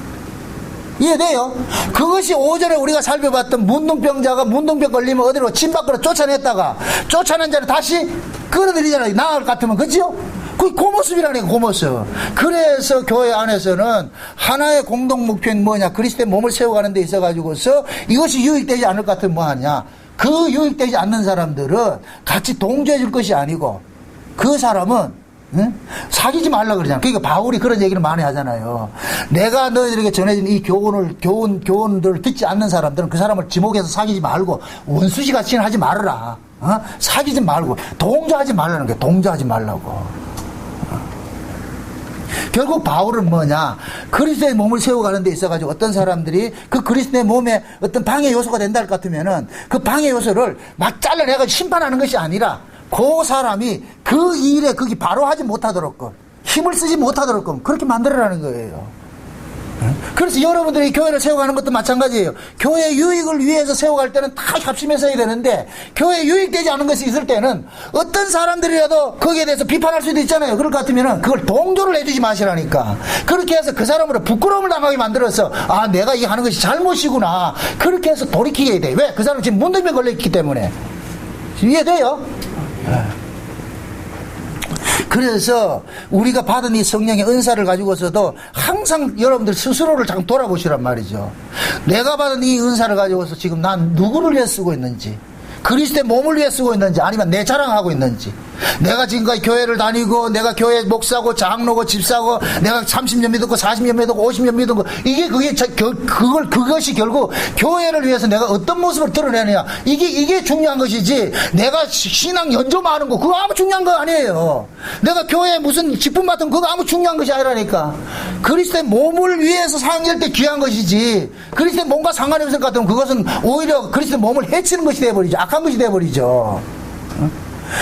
[SPEAKER 1] 이해돼요? 그것이 오전에 우리가 살펴봤던 문둥병자가 문둥병 걸리면 어디로 집 밖으로 쫓아냈다가 쫓아낸 자를 다시 끌어들이잖아요. 나을 같으면. 그죠? 그 모습이라니까, 그 모습. 그래서 교회 안에서는 하나의 공동 목표는 뭐냐? 그리스도의 몸을 세워가는 데 있어가지고서 이것이 유익되지 않을 것 같으면 뭐 하냐? 그 유익되지 않는 사람들은 같이 동조해 줄 것이 아니고 그 사람은 사귀지 말라 그러잖아. 그러니까 바울이 그런 얘기를 많이 하잖아요. 내가 너희들에게 전해진 이 교훈들을 듣지 않는 사람들은 그 사람을 지목해서 사귀지 말고 원수시 같이 하지 말아라. 사귀지 말고 동조하지 말라는 거야. 동조하지 말라고. 결국 바울은 뭐냐? 그리스도의 몸을 세워가는 데 있어가지고 어떤 사람들이 그 그리스도의 몸에 어떤 방해 요소가 된다 할 것 같으면은 그 방해 요소를 막 잘라내가지고 심판하는 것이 아니라 그 사람이 그 일에 거기 바로 하지 못하도록 힘을 쓰지 못하도록 그렇게 만들어라는 거예요. 그래서 여러분들이 교회를 세워가는 것도 마찬가지예요. 교회 유익을 위해서 세워갈 때는 다 협심해서 해야 되는데, 교회 유익되지 않은 것이 있을 때는 어떤 사람들이라도 거기에 대해서 비판할 수도 있잖아요. 그럴 것 같으면 그걸 동조를 해주지 마시라니까. 그렇게 해서 그 사람으로 부끄러움을 당하게 만들어서, 아, 내가 이 하는 것이 잘못이구나, 그렇게 해서 돌이키게 돼. 왜? 그 사람 지금 문둥병 걸려있기 때문에. 이해돼요? 그래서 우리가 받은 이 성령의 은사를 가지고서도 항상 여러분들 스스로를 잠깐 돌아보시란 말이죠. 내가 받은 이 은사를 가지고서 지금 난 누구를 위해 쓰고 있는지, 그리스도의 몸을 위해 쓰고 있는지, 아니면 내 자랑하고 있는지, 내가 지금까지 교회를 다니고, 내가 교회 목사고, 장로고, 집사고, 내가 30년 믿었고, 40년 믿었고, 50년 믿었고, 그것이 결국 교회를 위해서 내가 어떤 모습을 드러내느냐, 이게 중요한 것이지, 내가 신앙 연조만 하는 거, 그거 아무 중요한 거 아니에요. 내가 교회에 무슨 직분 맡은 그거 아무 중요한 것이 아니라니까. 그리스도의 몸을 위해서 사용할 때 귀한 것이지, 그리스도의 몸과 상관이 없을 것 같으면 그것은 오히려 그리스도의 몸을 해치는 것이 되어버리죠. 악한 것이 되어버리죠.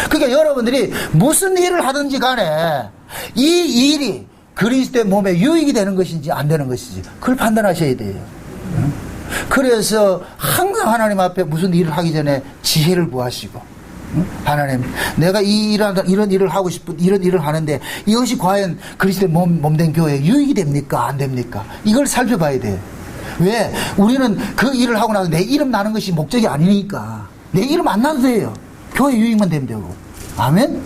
[SPEAKER 1] 그러니까 여러분들이 무슨 일을 하든지 간에 이 일이 그리스도의 몸에 유익이 되는 것인지 안 되는 것인지 그걸 판단하셔야 돼요. 그래서 항상 하나님 앞에 무슨 일을 하기 전에 지혜를 구하시고, 하나님, 내가 이런 일을 하고 싶은, 이런 일을 하는데 이것이 과연 그리스도의 몸된 교회에 유익이 됩니까? 안 됩니까? 이걸 살펴봐야 돼요. 왜? 우리는 그 일을 하고 나서 내 이름 나는 것이 목적이 아니니까. 내 이름 안 나도 돼요. 교회 유익만 되면 되고. 아멘?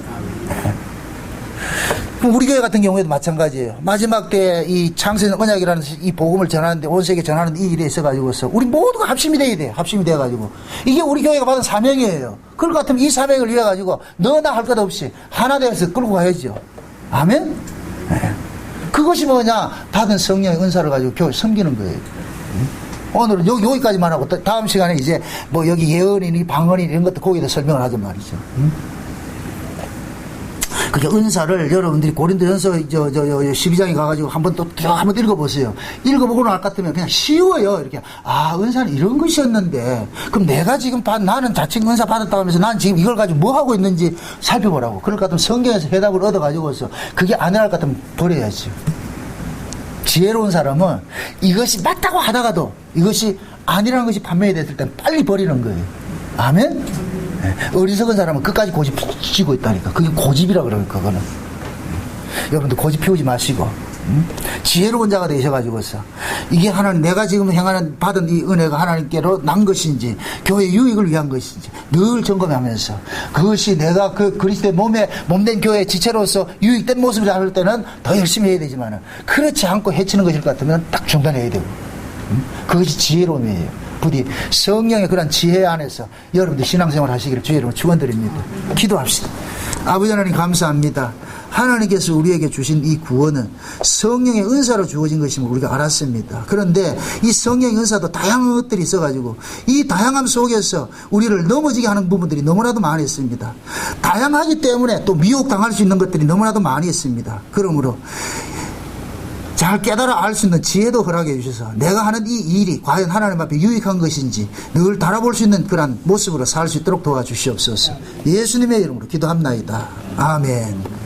[SPEAKER 1] 우리 교회 같은 경우에도 마찬가지예요. 마지막 때 이 창세전 언약이라는 이 복음을 전하는데, 온 세계에 전하는 이 일에 있어가지고서 우리 모두가 합심이 돼야 돼요. 합심이 돼가지고. 이게 우리 교회가 받은 사명이에요. 그럴 것 같으면 이 사명을 위해가지고 너나 할 것 없이 하나 되어서 끌고 가야죠. 아멘? 그것이 뭐냐? 받은 성령의 은사를 가지고 교회 섬기는 거예요. 오늘은 여기까지만 하고, 다음 시간에 이제 뭐 여기 예언이니 방언이니 이런 것도 거기다 설명을 하자 말이죠. 그게 은사를 여러분들이 고린도전서 12장에 가가지고 한번 읽어보세요. 읽어보고 나올 것 같으면 그냥 쉬워요. 이렇게, 아, 은사는 이런 것이었는데, 그럼 내가 지금 나는 자칭 은사 받았다고 하면서 난 지금 이걸 가지고 뭐 하고 있는지 살펴보라고. 그럴 것 같으면 성경에서 해답을 얻어가지고서 그게 아니랄 것 같으면 버려야죠. 지혜로운 사람은 이것이 맞다고 하다가도 이것이 아니라는 것이 판명이 됐을 땐 빨리 버리는 거예요. 아멘? 네. 어리석은 사람은 끝까지 고집 피우고 있다니까. 그게 고집이라 그러니까, 그거는. 여러분들 고집 피우지 마시고, 지혜로운 자가 되셔가지고서, 이게 하나님, 내가 지금 행하는, 받은 이 은혜가 하나님께로 난 것인지, 교회 유익을 위한 것인지, 늘 점검하면서, 그것이 내가 그 그리스도의 몸된 교회의 지체로서 유익된 모습을 할 때는 더 열심히 해야 되지만은, 그렇지 않고 해치는 것일 것 같으면 딱 중단해야 되고, 그것이 지혜로움이에요. 부디 성령의 그런 지혜 안에서 여러분들 신앙생활 하시기를 주의 이름으로 축원드립니다. 기도합시다. 아버지 하나님 감사합니다. 하나님께서 우리에게 주신 이 구원은 성령의 은사로 주어진 것임을 우리가 알았습니다. 그런데 이 성령의 은사도 다양한 것들이 있어가지고 이 다양함 속에서 우리를 넘어지게 하는 부분들이 너무나도 많이 있습니다. 다양하기 때문에 또 미혹당할 수 있는 것들이 너무나도 많이 있습니다. 그러므로 잘 깨달아 알 수 있는 지혜도 허락해 주셔서 내가 하는 이 일이 과연 하나님 앞에 유익한 것인지 늘 달아볼 수 있는 그런 모습으로 살 수 있도록 도와주시옵소서. 예수님의 이름으로 기도합나이다. 아멘.